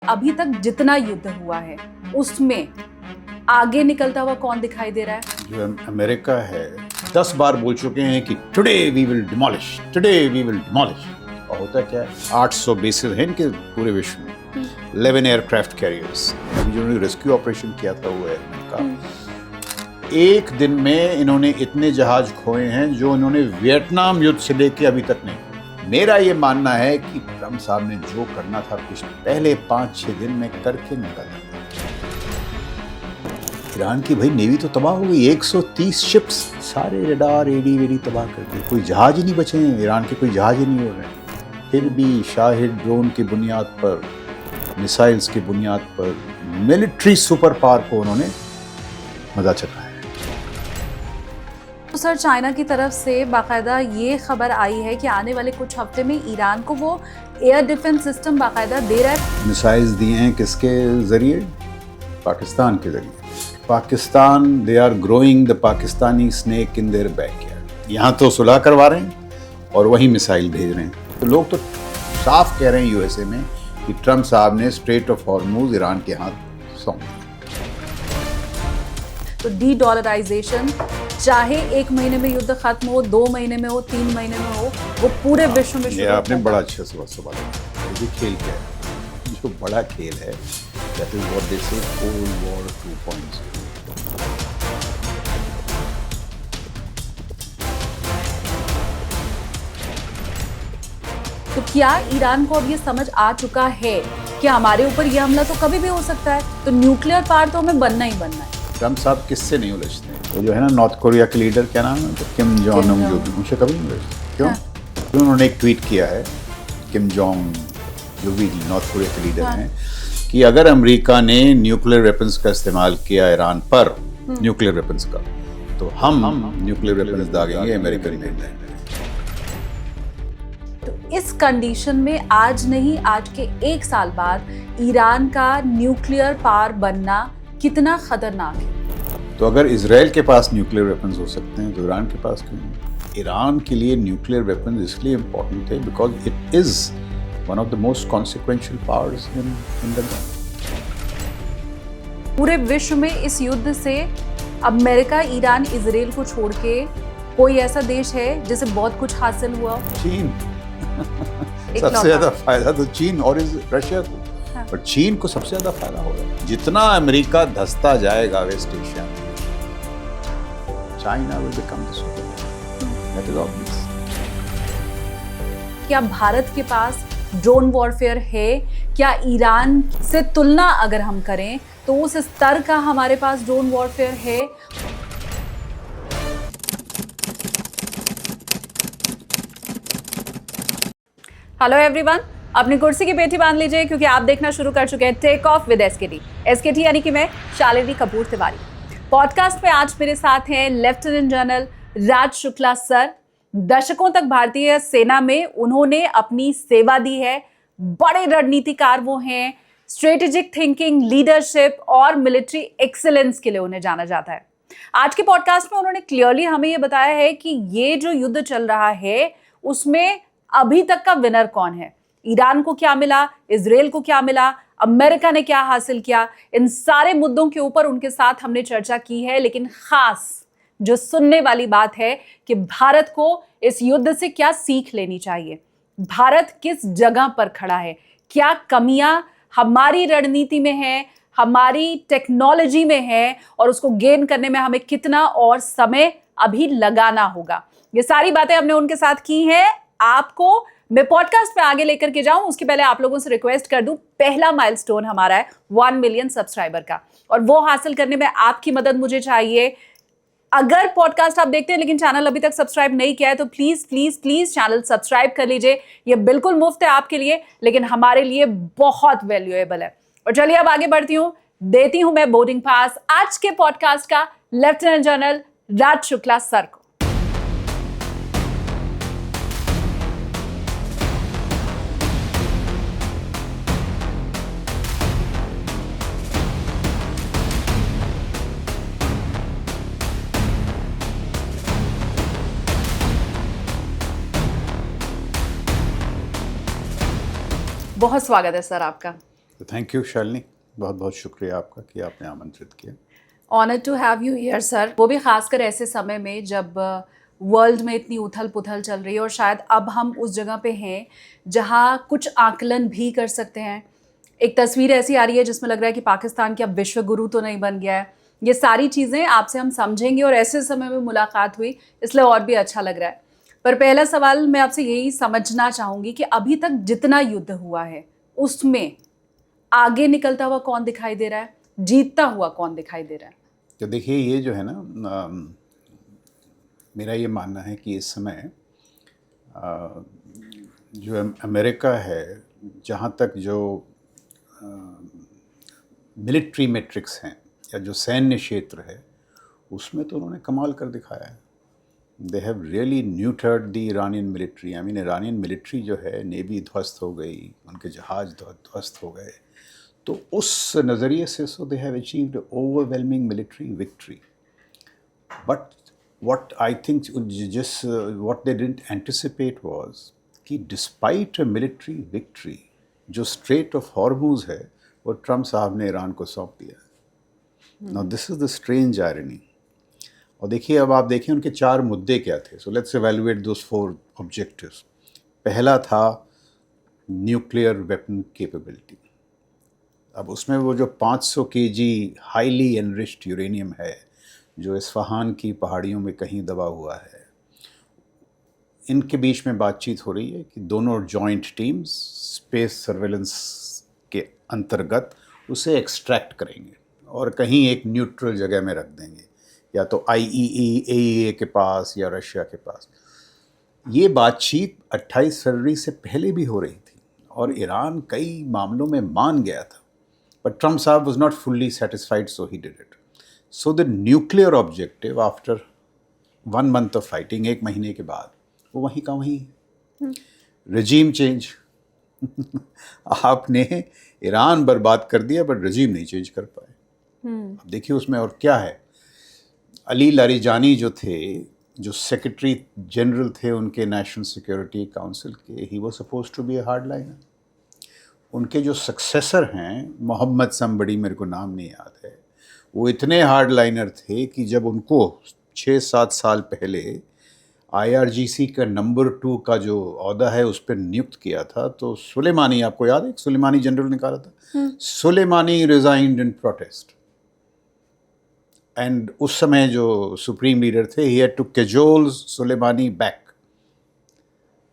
अभी तक जितना युद्ध हुआ है उसमें आगे निकलता हुआ कौन दिखाई दे रहा है? जो अमेरिका है 10 बार बोल चुके हैं कि today we will demolish, today we will demolish. और होता क्या है, 800 बेसेस हैं इनके पूरे विश्व में, 11 एयरक्राफ्ट कैरियर्स। अभी जिन्होंने रेस्क्यू ऑपरेशन किया था वो है अमेरिका। एक दिन में इन्होंने इतने जहाज खोए हैं जो इन्होंने वियतनाम युद्ध से लेके अभी तक नहीं। मेरा ये मानना है कि ट्रम्प साहब ने जो करना था पहले 5-6 दिन में करके निकल गए। ईरान की भाई नेवी तो तबाह हो गई, 130 शिप्स, सारे रडार एडी वेडी तबाह कर दिए, कोई जहाज ही नहीं बचे हैं, ईरान के कोई जहाज ही नहीं हो रहे। फिर भी शाहिद ड्रोन की बुनियाद पर, मिसाइल्स की बुनियाद पर मिलिट्री सुपर पावर को उन्होंने मजा चखाया। तो सर, चाइना की तरफ से बाकायदा ये खबर आई है कि आने वाले कुछ हफ्ते में ईरान को वो एयर डिफेंस सिस्टम बाकायदा दे रहा है। मिसाइल्स दिए हैं किसके जरिए? पाकिस्तान के जरिए। Pakistan, they are growing the Pakistani snake in their backyard. यहाँ तो सुलह करवा रहे हैं और वहीं मिसाइल भेज रहे हैं। तो लोग तो साफ कह रहे हैं यूएसए में कि ट्रम्प साहब ने स्ट्रेट ऑफ हॉर्मुज ईरान के हाथ सौंप दिया। तो डी डॉलराइजेशन, चाहे 1 महीने में युद्ध खत्म हो, 2 महीने में हो, 3 महीने में हो, वो पूरे विश्व में ये आपने बड़ा अच्छा सवाल किया। ये खेल क्या है? जो बड़ा खेल है, दैट इज व्हाट दे से कोल्ड वॉर 2.0। तो क्या ईरान को अब ये समझ आ चुका है कि हमारे ऊपर ये हमला तो कभी भी हो सकता है, तो न्यूक्लियर पावर तो हमें बनना ही बनना है। ट्रम्प साहब किससे नहीं उलझते? वो जो है ना नॉर्थ कोरिया के लीडर, क्या नाम है, किम जोंग उन, जो उनसे कभी नहीं उलझते। क्यों? तो उन्होंने एक ट्वीट किया है, किम जोंग जो भी नॉर्थ कोरिया के लीडर हैं, कि अगर अमेरिका ने न्यूक्लियर वेपन्स का इस्तेमाल किया ईरान पर, न्यूक्लियर वेपन्स का, तो हम न्यूक्लियर वेपन्स दागेंगे अमेरिकन मेडलैंड। तो इस कंडीशन में आज नहीं, आज के 1 साल बाद ईरान का न्यूक्लियर पावर बनना कितना खतरनाक है। तो अगर इजराइल के पास न्यूक्लियर वेपन्स हो सकते हैं तो ईरान के पास क्यों नहीं? ईरान के लिए न्यूक्लियर वेपन्स इसलिए इम्पोर्टेंट है because it is one of the most consequential powers in the world. पूरे विश्व में इस युद्ध से अमेरिका, ईरान, इजराइल को छोड़ के कोई ऐसा देश है जिसे बहुत कुछ हासिल हुआ? चीन। सबसे ज्यादा फायदा तो चीन और रशिया को, पर चीन को सबसे ज्यादा फायदा हो रहा है। जितना अमेरिका धंसता जाएगा वेस्ट एशिया में, China will become the super. That is obvious. क्या भारत के पास ड्रोन वॉरफेयर है? क्या ईरान से तुलना अगर हम करें तो उस स्तर का हमारे पास ड्रोन वॉरफेयर है? हेलो एवरीवन, अपनी कुर्सी की पेटी बांध लीजिए क्योंकि आप देखना शुरू कर चुके हैं टेक ऑफ विद एसकेटी यानी कि मैं शालिनी कपूर तिवारी। पॉडकास्ट में आज मेरे साथ हैं लेफ्टिनेंट जनरल राज शुक्ला सर। दशकों तक भारतीय सेना में उन्होंने अपनी सेवा दी है। बड़े रणनीतिकार वो हैं, स्ट्रेटेजिक थिंकिंग, लीडरशिप और मिलिट्री एक्सीलेंस के लिए उन्हें जाना जाता है। आज के पॉडकास्ट में उन्होंने क्लियरली हमें ये बताया है कि ये जो युद्ध चल रहा है उसमें अभी तक का विनर कौन है, ईरान को क्या मिला, इजराइल को क्या मिला, अमेरिका ने क्या हासिल किया। इन सारे मुद्दों के ऊपर उनके साथ हमने चर्चा की है, लेकिन खास जो सुनने वाली बात है कि भारत को इस युद्ध से क्या सीख लेनी चाहिए, भारत किस जगह पर खड़ा है, क्या कमियां हमारी रणनीति में है, हमारी टेक्नोलॉजी में है और उसको गेन करने में हमें कितना और समय अभी लगाना होगा। ये सारी बातें हमने उनके साथ की हैं। आपको मैं पॉडकास्ट पे आगे लेकर के जाऊं उसके पहले आप लोगों से रिक्वेस्ट कर दूं, पहला माइलस्टोन हमारा है 1 मिलियन सब्सक्राइबर का, और वो हासिल करने में आपकी मदद मुझे चाहिए। अगर पॉडकास्ट आप देखते हैं लेकिन चैनल अभी तक सब्सक्राइब नहीं किया है तो please please please channel subscribe कर लीजिए। ये बिल्कुल मुफ्त है आपके लिए, लेकिन हमारे लिए बहुत वैल्यूएबल है। और चलिए अब आगे बढ़ती हूँ, देती हूं मैं बोर्डिंग पास आज के पॉडकास्ट का लेफ्टिनेंट जनरल राज शुक्ला सर को। बहुत स्वागत है सर आपका। तो थैंक यू शालिनी, बहुत बहुत शुक्रिया आपका कि आपने आमंत्रित किया। Honour to have you here sir, वो भी खासकर ऐसे समय में जब वर्ल्ड में इतनी उथल पुथल चल रही है और शायद अब हम उस जगह पे हैं जहां कुछ आकलन भी कर सकते हैं। एक तस्वीर ऐसी आ रही है जिसमें लग रहा है कि पाकिस्तान की अब विश्व गुरु तो नहीं बन गया है। ये सारी चीज़ें आपसे हम समझेंगे और ऐसे समय में मुलाकात हुई इसलिए और भी अच्छा लग रहा है। पर पहला सवाल मैं आपसे यही समझना चाहूँगी कि अभी तक जितना युद्ध हुआ है उसमें आगे निकलता हुआ कौन दिखाई दे रहा है, जीतता हुआ कौन दिखाई दे रहा है? तो देखिए, ये जो है ना, मेरा ये मानना है कि इस समय जो अमेरिका है, जहाँ तक जो मिलिट्री मैट्रिक्स हैं या जो सैन्य क्षेत्र है, उसमें तो उन्होंने कमाल कर दिखाया है। They have really neutered the Iranian military. I mean, Iranian military जो है, नेवी ध्वस्त हो गई, उनके जहाज ध्वस्त हो गए। तो उस नज़रिए से so they have achieved overwhelming military victory. But what I think just what they didn't anticipate was कि डिस्पाइट अ मिलिट्री विक्ट्री, जो स्ट्रेट ऑफ हॉर्मूज है वो ट्रम्प साहब ने ईरान को सौंप दिया। Now this is the strange irony. और देखिए, अब आप देखिए उनके 4 मुद्दे क्या थे। So let's evaluate those 4 objectives. पहला था न्यूक्लियर वेपन कैपेबिलिटी। अब उसमें वो जो 500 केजी हाईली एनरिच्ड यूरेनियम है जो इस्फहान की पहाड़ियों में कहीं दबा हुआ है, इनके बीच में बातचीत हो रही है कि दोनों जॉइंट टीम्स स्पेस सर्वेलेंस के अंतर्गत उसे एक्सट्रैक्ट करेंगे और कहीं एक न्यूट्रल जगह में रख देंगे, या तो IAEA के पास या रशिया के पास। ये बातचीत 28 फरवरी से पहले भी हो रही थी और ईरान कई मामलों में मान गया था, बट ट्रम्प साहब was not fully satisfied, so he did it. So the nuclear objective after 1 month of fighting, 1 महीने के बाद, वो वहीं का वहीं। रजीम चेंज आपने ईरान बर्बाद कर दिया बट रजीम नहीं चेंज कर पाए। अब देखिए उसमें और क्या है। अली लारिजानी जो थे, जो सेक्रेटरी जनरल थे उनके नेशनल सिक्योरिटी काउंसिल के, he was supposed to be a hardliner. उनके जो सक्सेसर हैं, मोहम्मद समबड़ी, मेरे को नाम नहीं याद है, वो इतने हार्डलाइनर थे कि जब उनको 6-7 साल पहले IRGC का नंबर 2 का जो ओहदा है उस पर नियुक्त किया था, तो सुलेमानी, आपको याद है, सुलेमानी जनरल निकाला था, Soleimani resigned in protest. And उस समय जो सुप्रीम लीडर थे, he had to cajole Soleimani back.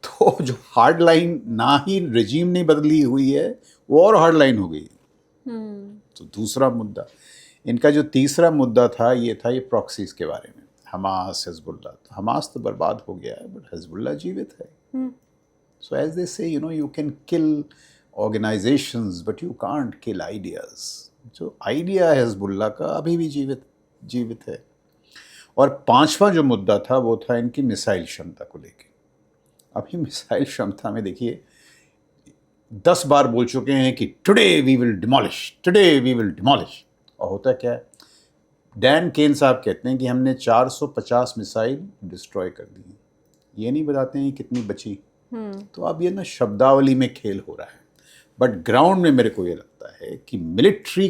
तो जो हार्ड लाइन, ना ही रजीम नहीं बदली हुई है, वो और हार्ड लाइन हो गई। तो दूसरा मुद्दा इनका, जो तीसरा मुद्दा था, ये था ये प्रॉक्सीज के बारे में, हमास, हिजबुल्ला। तो हमास तो बर्बाद हो गया है बट हिजबुल्ला जीवित है। सो एज दे से, you know, you can kill organisations but you can't kill ideas. जो आइडिया है हिजबुल्ला का अभी भी जीवित है। और 5वां जो मुद्दा था वो था इनकी मिसाइल क्षमता को लेके। अभी मिसाइल क्षमता में देखिए, 10 बार बोल चुके हैं कि today we will demolish, today we will demolish. और होता क्या है, डैन केन साहब कहते हैं कि हमने 450 मिसाइल डिस्ट्रॉय कर दी। ये नहीं बताते हैं कितनी बची। तो अब ये ना शब्दावली में खेल हो रहा है, बट ग्राउंड में मेरे को ये लगता है कि मिलिट्री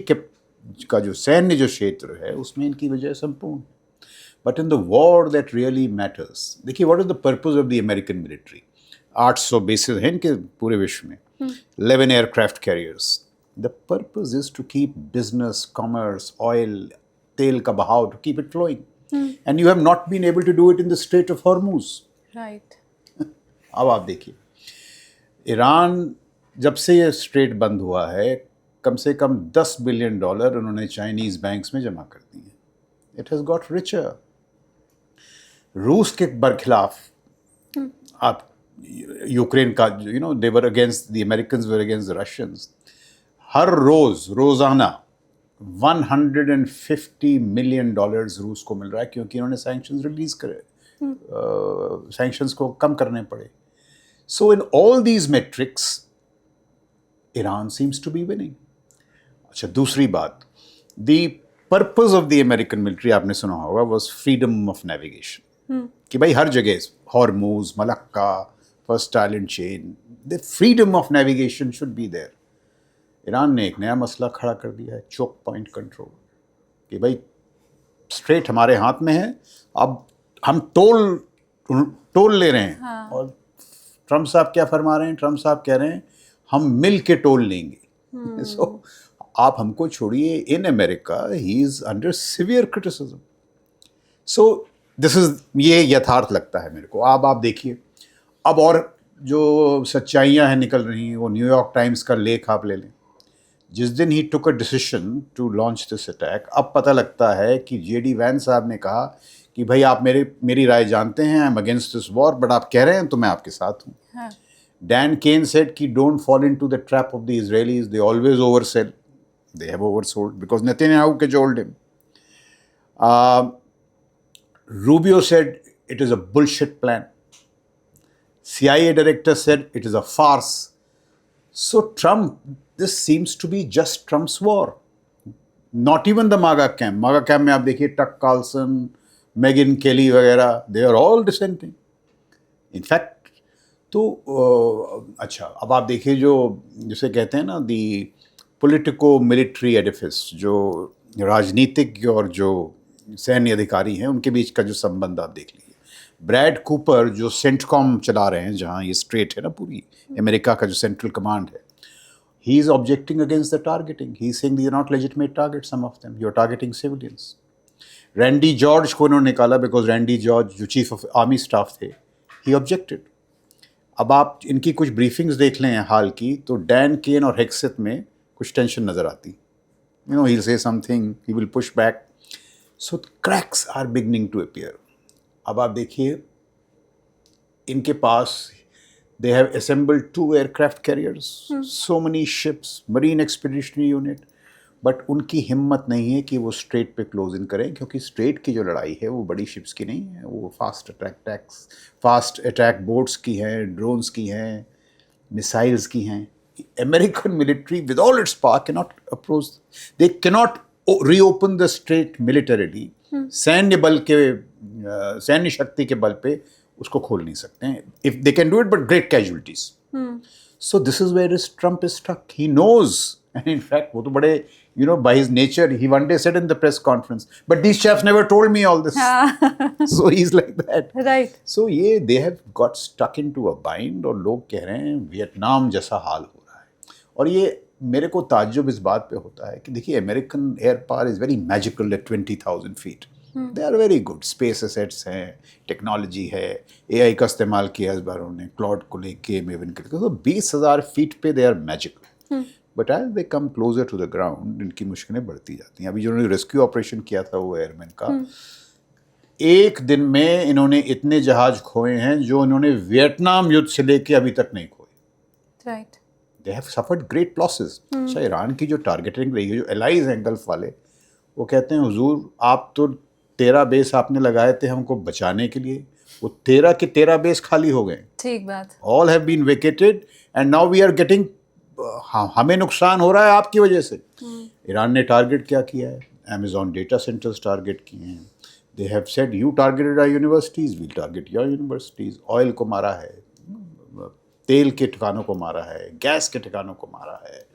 का जो सैन्य जो क्षेत्र है उसमें इनकी वजह संपूर्ण। But in the war that really matters, देखिए, what is the purpose of the American military. 800 bases हैं इनके पूरे विश्व में, 11 aircraft carriers. The purpose is to keep business, commerce, oil, तेल का बहाव, to keep it flowing. And you have not been able to do it in the Strait of Hormuz. Right. अब आप देखिए, ईरान जब से ये स्ट्रेट बंद हुआ है, कम से कम $10 बिलियन उन्होंने चाइनीज बैंक्स में जमा कर दिए। It has got richer. रूस के बरखिलाफ आप यूक्रेन का, you know, they were against the Americans, were against the Russians. हर रोज़ाना $150 मिलियन रूस को मिल रहा है, क्योंकि इन्होंने सैंक्शंस रिलीज करे, सैंक्शंस को कम करने पड़े। So in all these metrics Iran seems to be winning. अच्छा, दूसरी बात, the purpose of the American military, आपने सुना होगा, वाज फ्रीडम ऑफ नेविगेशन। कि भाई हर जगह, Hormuz, Malacca, first island chain, the freedom of navigation should be there. Iran ने एक नया मसला खड़ा कर दिया है, चोक पॉइंट कंट्रोल, कि भाई स्ट्रेट हमारे हाथ में है, अब हम टोल ले रहे हैं। हाँ। और ट्रम्प साहब क्या फरमा रहे हैं? ट्रम्प साहब कह रहे हैं हम मिल के टोल लेंगे। सो आप हमको छोड़िए। In America he is under severe criticism. So this is, ये यथार्थ लगता है मेरे को। अब आप देखिए, अब और जो सच्चाइयाँ हैं निकल रही हैं, वो न्यूयॉर्क टाइम्स का लेख आप ले लें। जिस दिन ही took a decision to launch this attack, अब पता लगता है कि जेडी वैन साहब ने कहा कि भाई आप मेरी राय जानते हैं, I am against this war, but आप कह रहे हैं तो मैं आपके साथ हूँ। हाँ. Dan Kane said कि don't fall into the trap of the Israelis, they always oversell. They have oversold because Netanyahu cajoled him. Rubio said it is a bullshit plan. CIA director said it is a farce. So Trump, this seems to be just Trump's war. Not even the MAGA camp. MAGA camp में आप देखिए टक Carlsen, Megan केली वगैरह, they are all dissenting. In fact, तो अच्छा, अब आप देखिए जो जिसे कहते हैं ना दी पॉलिटिको मिलिट्री एडिफिस, जो राजनीतिक और जो सैन्य अधिकारी हैं उनके बीच का जो संबंध आप देख लीजिए। ब्रैड कूपर जो सेंटकॉम चला रहे हैं, जहाँ ये स्ट्रेट है ना पूरी अमेरिका का जो सेंट्रल कमांड है, he is objecting against the targeting. He is saying they are not legitimate target, some of them, you are targeting civilians. Randy George को उन्होंने निकाला बिकॉज रैंडी जॉर्ज जो चीफ ऑफ आर्मी स्टाफ थे, he objected. अब आप इनकी कुछ briefings देख लें हाल की, तो डैन केन और हेक्सेट में कुछ टेंशन नज़र आती। You know, he will say something, he will push back. So cracks are beginning to appear. अब आप देखिए, इनके पास they have assembled 2 aircraft carriers, so many ships, marine expeditionary unit, but उनकी हिम्मत नहीं है कि वो स्ट्रेट पे क्लोज इन करें, क्योंकि स्ट्रेट की जो लड़ाई है वो बड़ी शिप्स की नहीं है, वो फास्ट अटैक बोट्स की हैं, ड्रोन्स की हैं, मिसाइल्स की हैं। American military with all it's power cannot approach, they cannot reopen the straight militarily. सैन्य शक्ति के बल पे उसको खोल नहीं सकते हैं। If they can do it, but great casualties. So this is where Trump is stuck. He knows, and in fact, वो तो बड़े, you know, by his nature, he one day said in the press conference, but these chaps never told me all this. So he's like that. Right. So ये they have got stuck into a bind, और लोग कह रहे हैं Vietnam जैसा हाल हो रहा है। और ये मेरे को ताज्जुब इस बात पे होता है कि देखिए, American air power is very magical at 20,000 feet. They are very good, space assets हैं, टेक्नोलॉजी है, AI का इस्तेमाल किया इस बार उन्होंने, क्लॉड को लेके, मेवन के लेके। तो 20,000 फीट पे they are magical, but as they come closer to the ground इनकी मुश्किलें बढ़ती जाती हैं। अभी जो उन्होंने रेस्क्यू ऑपरेशन किया था वो एयरमैन का, एक दिन में इन्होंने इतने जहाज खोए हैं जो इन्होंने वियतनाम युद्ध से लेके अभी तक नहीं खोए। Right. They have suffered great losses. अच्छा, ईरान की जो टारगेटिंग रही है, जो एलाइज हैं गल्फ वाले, वो कहते हैं हुजूर आप तो 13 बेस आपने लगाए थे हमको बचाने के लिए, वो 13 के 13 बेस खाली हो गए। ठीक बात। All have been vacated and now we are getting, हमें नुकसान हो रहा है आपकी वजह से। ईरान ने टारगेट क्या किया है? अमेजॉन डेटा सेंटर्स टारगेट किए हैं। They have said you targeted our universities, we'll target your universities. Oil को मारा है, तेल के ठिकानों को मारा है, गैस के ठिकानों को मारा है,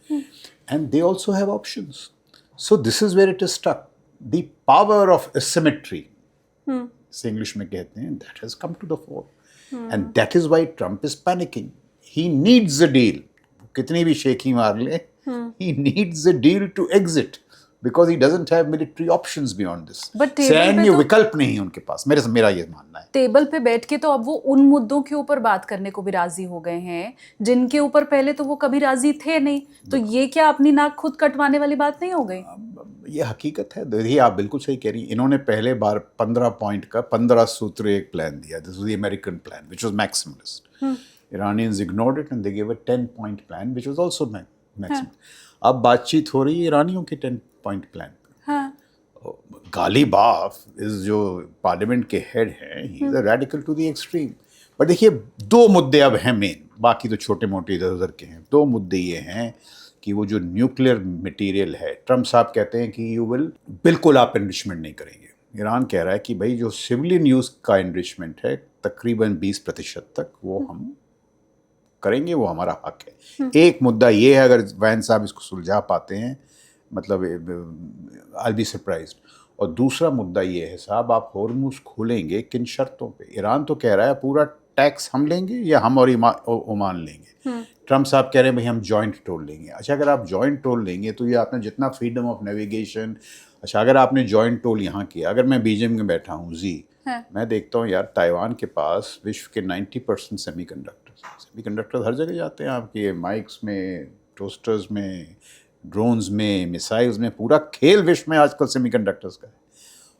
and they also have options. So this is where it is stuck. The power of asymmetry, इसे इंग्लिश में कहते हैं, that has come to the fore, and that is why Trump is panicking. He needs a deal. कितनी भी शेखी मार ले, he needs a deal to exit because he doesn't have military options beyond this. But table पे सैन्य तो विकल्प नहीं है उनके पास, मेरा ये मानना है। टेबल पे बैठ के तो अब वो उन मुद्दों के ऊपर बात करने को भी राजी हो गए हैं जिनके ऊपर पहले तो वो कभी राजी थे नहीं। तो ये क्या अपनी नाक खुद कटवाने वाली बात नहीं हो गई? ये हकीकत है। देखिए, आप बिल्कुल सही कह रही हैं। इन्होंने पहले बार 15 पॉइंट का 15 सूत्र एक प्लान दिया। This was the American plan which was maximalist. Iranians ignored it and they gave a 10-point plan which was also maximum. अब बातचीत हो रही है ईरानियों के 10-point प्लान पे। हाँ। गालिबाफ इस जो पार्लियामेंट के हेड हैं, he is a radical to the extreme. पर देखिए, 2 मुद्दे अब हैं मेन, बाकी तो छोटे मोटे इधर उधर के हैं। 2 मुद्दे ये हैं कि वो जो न्यूक्लियर मटेरियल है, ट्रम्प साहब कहते हैं कि यू विल, बिल्कुल आप एनरिचमेंट नहीं करेंगे। ईरान कह रहा है कि भाई जो सिविलियन यूज़ का एनरिचमेंट है तकरीबन 20% तक वो हम करेंगे, वो हमारा हक है। एक मुद्दा ये है, अगर वैन साहब इसको सुलझा पाते हैं, मतलब आई बी सरप्राइज्ड। और दूसरा मुद्दा ये है साहब, आप हॉर्मुज़ खोलेंगे किन शर्तों पे? ईरान तो कह रहा है पूरा टैक्स हम लेंगे या हम और ओमान लेंगे। ट्रम्प साहब कह रहे हैं भाई हम जॉइंट टोल लेंगे। अच्छा, अगर आप जॉइंट टोल लेंगे तो ये आपने जितना फ्रीडम ऑफ नेविगेशन, अच्छा अगर आपने जॉइंट टोल यहाँ किया, अगर मैं बीजिंग में बैठा हूँ मैं देखता हूँ यार ताइवान के पास विश्व के 90% सेमीकंडक्टर्स हर जगह जाते हैं, आपके माइक्स में, टोस्टर्स में, ड्रोन्स में, मिसाइल्स में, पूरा खेल विश्व में आजकल सेमीकंडक्टर्स का है।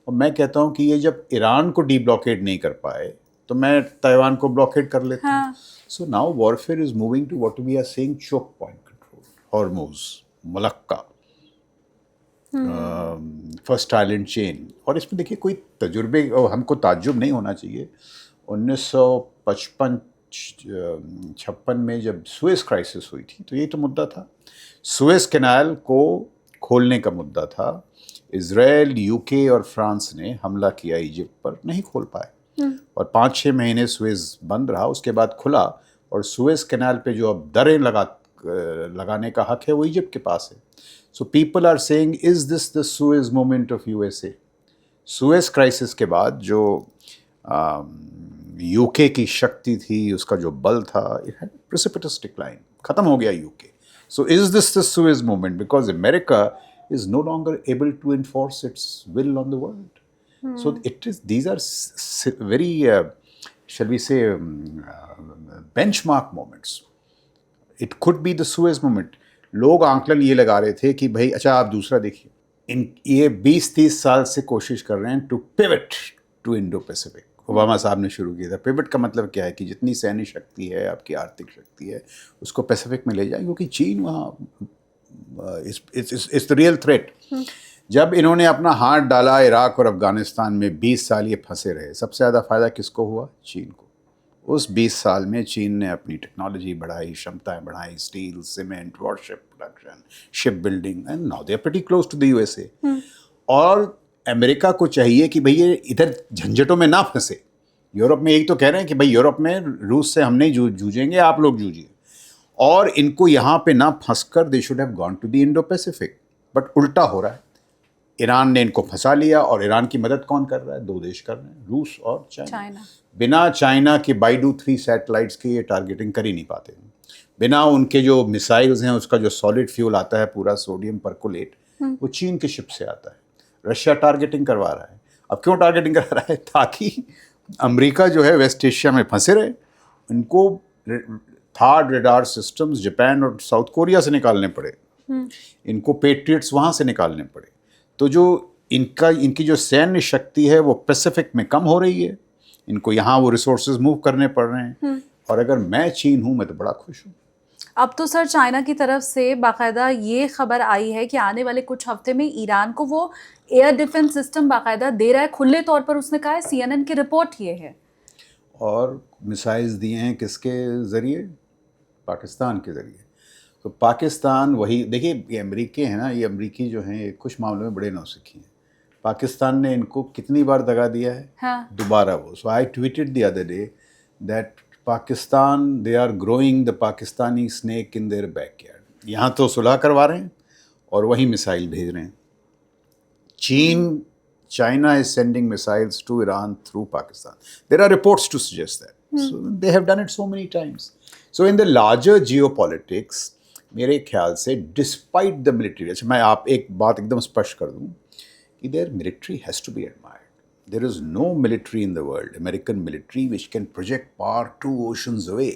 और मैं कहता हूँ कि ये जब ईरान को डी ब्लॉकेड नहीं कर पाए तो मैं ताइवान को ब्लॉकेड कर लेता हूँ। So now warfare is moving to what we are saying choke point control, Hormuz, Malacca, first island chain. और इसमें देखिए कोई तजुर्बे, हमको ताज्जुब नहीं होना चाहिए। 1955-56 में जब सुएज क्राइसिस हुई थी तो यही तो मुद्दा था, सुएज कैनाल को खोलने का मुद्दा था। इजराइल, यूके और फ्रांस ने हमला किया इजिप्ट पर, नहीं खोल पाए और 5-6 महीने सुएज बंद रहा, उसके बाद खुला। और सुएज कैनाल पे जो अब दरें लगाने का हक है वो इजिप्ट के पास है। So people are saying is this the Suez moment of USA? Suez crisis के बाद जो यूके की शक्ति थी, उसका जो बल था, इट हैड प्रेसिपिटस डिक्लाइन, खत्म हो गया UK. So is this the Suez moment? Because America is no longer able to enforce its will on the world. So these are very, shall we say, benchmark moments. It could be the Suez moment. लोग आंकलन ये लगा रहे थे कि भाई अच्छा आप दूसरा देखिए, ये 20-30 साल से कोशिश कर रहे हैं to pivot to Indo Pacific. Obama साहब ने शुरू किया था। पिवट का मतलब क्या है कि जितनी सैन्य शक्ति है, आपकी आर्थिक शक्ति है, उसको पैसिफिक में ले जाए, क्योंकि चीन वहाँ इट्स द रियल थ्रेट। जब इन्होंने अपना हाथ डाला इराक और अफगानिस्तान में, 20 साल ये फंसे रहे। सबसे ज़्यादा फ़ायदा किसको हुआ? चीन को। उस 20 साल में चीन ने अपनी टेक्नोलॉजी बढ़ाई, क्षमताएं बढ़ाई, steel, cement, warship production, ship building, and now they are pretty close to the USA. और अमेरिका को चाहिए कि भाई ये इधर झंझटों में ना फंसे। यूरोप में यही तो कह रहे हैं कि भाई यूरोप में रूस से हम नहीं जूझेंगे, आप लोग जूझिए। और इनको यहाँ पे ना फंसकर they should have gone to the Indo Pacific, but उल्टा हो रहा है। ईरान ने इनको फंसा लिया, और ईरान की मदद कौन कर रहा है? 2 देश कर रहे हैं, रूस और चाइना। बिना चाइना के बाइडू 3 सैटेलाइट्स की ये टारगेटिंग कर ही नहीं पाते। बिना उनके जो मिसाइल्स हैं, उसका जो सॉलिड फ्यूल आता है पूरा सोडियम परकोलेट, वो चीन के शिप से आता है। रशिया टारगेटिंग करवा रहा है। अब क्यों टारगेटिंग कर रहा है? ताकि अमेरिका जो है वेस्ट एशिया में फंसे रहे। इनको थर्ड रेडार सिस्टम्स जापान और साउथ कोरिया से निकालने पड़े, इनको पेट्रियट्स वहाँ से निकालने पड़े। तो जो इनकी जो सैन्य शक्ति है वो पैसिफिक में कम हो रही है, इनको यहाँ वो रिसोर्सेज मूव करने पड़ रहे हैं। और अगर मैं चीन हूँ, मैं तो बड़ा खुश हूँ। अब तो सर चाइना की तरफ से बाकायदा ये खबर आई है कि आने वाले कुछ हफ्ते में ईरान को वो एयर डिफेंस सिस्टम बाकायदा दे रहा है, खुले तौर पर उसने कहा है। CNN की रिपोर्ट ये है। और मिसाइल्स दिए हैं किसके ज़रिए? पाकिस्तान के ज़रिए। तो पाकिस्तान वही, देखिए ये अमेरिकी हैं ना, ये अमेरिकी जो हैं ये कुछ मामलों में बड़े नौसिखी हैं। पाकिस्तान ने इनको कितनी बार दगा दिया है? हाँ। दोबारा वो। So I tweeted the other day that Pakistan, they are growing the Pakistani snake in their backyard. यहाँ तो सुलह करवा रहे हैं और वहीं मिसाइल भेज रहे हैं। China is sending missiles to Iran through Pakistan. There are reports to suggest that. So they have done it so many times. So in the larger geopolitics, मेरे ख्याल से despite the military, अच्छा मैं आप एक बात एकदम स्पष्ट कर दूँ कि their military has to be admired. There is no military in the world, American military, which can project power 2 oceans away.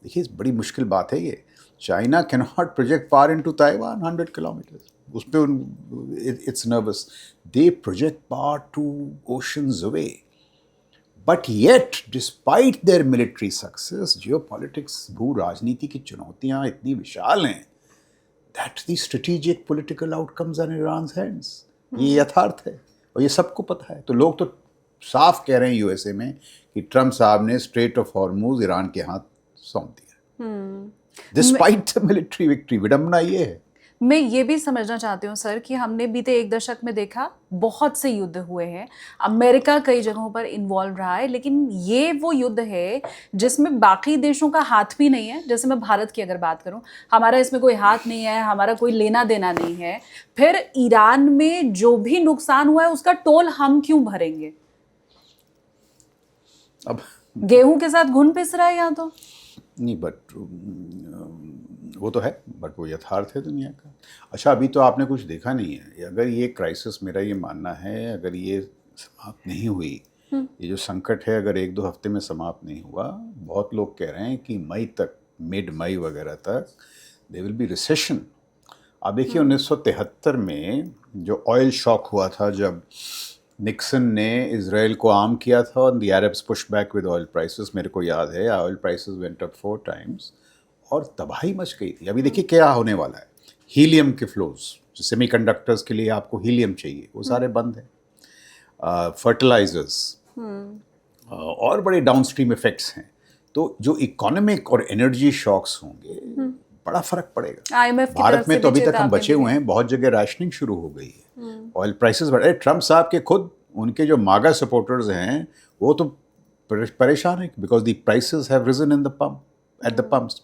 देखिए बड़ी मुश्किल बात है ये। China cannot project power into Taiwan 100 kilometers. उस पर it's nervous. They project power 2 oceans away. But yet, despite their military success, geopolitics, भू राजनीति की चुनौतियाँ इतनी विशाल हैं that the strategic political outcomes are in Iran's hands. ये यथार्थ है और ये सबको पता है। तो लोग तो साफ कह रहे हैं यूएसए में कि ट्रम्प साहब ने स्ट्रेट ऑफ हॉर्मुज ईरान के हाथ सौंप दिया। Despite the military victory, विडम्बना ये है। मैं ये भी समझना चाहती हूँ सर कि हमने बीते एक दशक में देखा बहुत से युद्ध हुए हैं, अमेरिका कई जगहों पर इन्वॉल्व रहा है, लेकिन ये वो युद्ध है जिसमें बाकी देशों का हाथ भी नहीं है। जैसे मैं भारत की अगर बात करूँ, हमारा इसमें कोई हाथ नहीं है, हमारा कोई लेना देना नहीं है। फिर ईरान में जो भी नुकसान हुआ है उसका टोल हम क्यों भरेंगे? अब गेहूं के साथ घुन पिस रहा है यहाँ तो। नहीं, बट वो तो है, बट वो यथार्थ है दुनिया का। अच्छा, अभी तो आपने कुछ देखा नहीं है। अगर ये क्राइसिस, मेरा ये मानना है, अगर ये समाप्त नहीं हुई, ये जो संकट है अगर 1-2 हफ्ते में समाप्त नहीं हुआ, बहुत लोग कह रहे हैं कि मई तक, मिड मई वगैरह तक दे विल बी रिसेशन। आप देखिए 1973 में जो ऑयल शॉक हुआ था, जब निक्सन ने इजराइल को आर्म किया था और the Arabs push back with oil prices, मेरे को याद है oil prices went up 4 times और तबाही मच गई थी। अभी देखिए क्या होने वाला है। हीलियम के फ्लोज, जो सेमीकंडक्टर्स के लिए आपको हीलियम चाहिए, वो सारे बंद हैं। फर्टिलाइजर्स और बड़े डाउनस्ट्रीम इफेक्ट्स हैं। तो जो इकोनॉमिक और एनर्जी शॉक्स होंगे, बड़ा फर्क पड़ेगा। IMF की भारत तरफ में से तो भी अभी तक हम चेतावनी बचे दी हुए हैं, बहुत जगह राशनिंग शुरू हो गई है, ऑयल प्राइसेस बढ़े। ट्रम्प साहब के खुद उनके जो मागा सपोर्टर्स हैं वो तो परेशान है because the prices have risen in the pump at the pumps.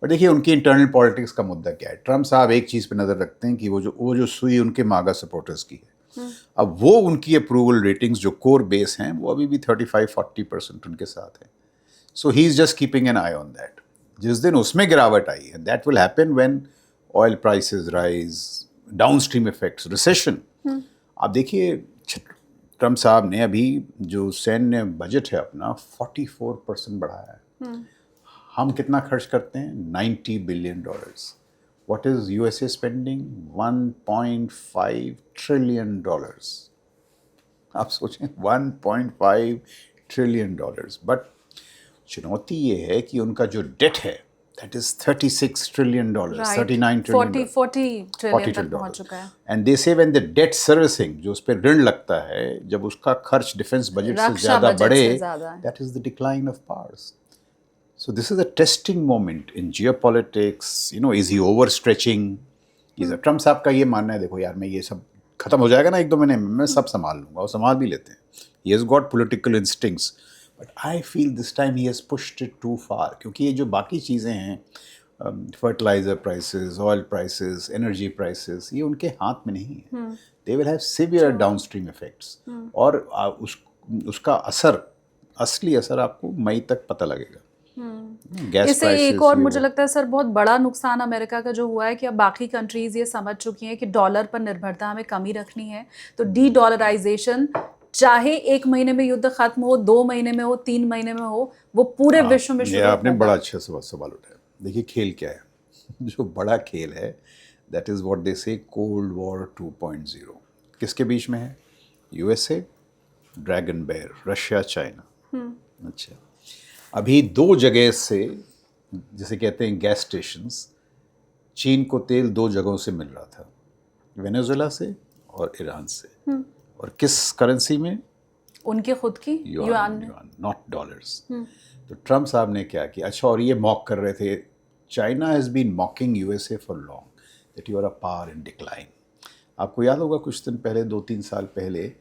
पर देखिए उनकी इंटरनल पॉलिटिक्स का मुद्दा क्या है। ट्रम्प साहब एक चीज़ पे नज़र रखते हैं कि वो जो सुई उनके मागा सपोर्टर्स की है। अब वो उनकी अप्रूवल रेटिंग्स जो कोर बेस हैं वो अभी भी 35-40% उनके साथ है। So he is just keeping an eye on that. जिस दिन उसमें गिरावट आई है, that will happen when oil prices rise, downstream effects, recession. आप देखिए ट्रम्प साहब ने अभी जो सैन्य बजट है अपना 44% बढ़ाया है। हम कितना खर्च करते हैं? $90 billion। What is USA spending? $1.5 trillion। आप सोचें 1.5 trillion। बट चुनौती ये है कि उनका जो डेट है that is $36 trillion, 39 trillion, 40 trillion तक पहुंच चुका है। एंड दे से व्हेन द डेट सर्विसिंग, जो उस पर ऋण लगता है, जब उसका खर्च डिफेंस बजट से रक्षा ज़्यादा बजट बढ़े, से ज़्यादा है। That is the decline of powers. So this is a testing moment in geopolitics. You know, is he overstretching? Trump साहब का ये मानना है, देखो यार, मैं ये सब खत्म हो जाएगा ना 1-2 महीने में, मैं सब संभाल लूंगा, और संभाल भी लेते हैं। He has got political instincts, but I feel this time he has pushed it too far, क्योंकि ये जो बाकी चीज़ें हैं, fertiliser prices, oil prices, energy prices, ये उनके हाथ में नहीं है। They will have severe downstream effects, और उसका असर, असली असर आपको मई तक पता लगेगा। इससे एक और मुझे लगता है सर बहुत बड़ा नुकसान अमेरिका का जो हुआ है कि अब बाकी कंट्रीज ये समझ चुकी हैं कि डॉलर पर निर्भरता हमें कमी रखनी है। तो डी डॉलराइजेशन, चाहे 1 महीने में युद्ध खत्म हो, 2 महीने में हो, 3 महीने में हो, वो पूरे विश्व में शुरू आपने होगा। बड़ा अच्छा सवाल उठाया। देखिए खेल क्या है, जो बड़ा खेल है दैट इज व्हाट दे से कोल्ड वॉर 2.0। किसके बीच में है? USA, dragon bear, Russia, China. अच्छा, अभी 2 जगह से, जैसे कहते हैं गैस स्टेशंस, चीन को तेल 2 जगहों से मिल रहा था, वेनेजुएला से और ईरान से। और किस करेंसी में? उनके खुद की युआन, नॉट डॉलर्स। तो ट्रम्प साहब ने क्या किया? अच्छा, और ये मॉक कर रहे थे, China has been mocking USA for long that you are a power in decline. आपको याद होगा कुछ दिन पहले, 2-3 साल पहले,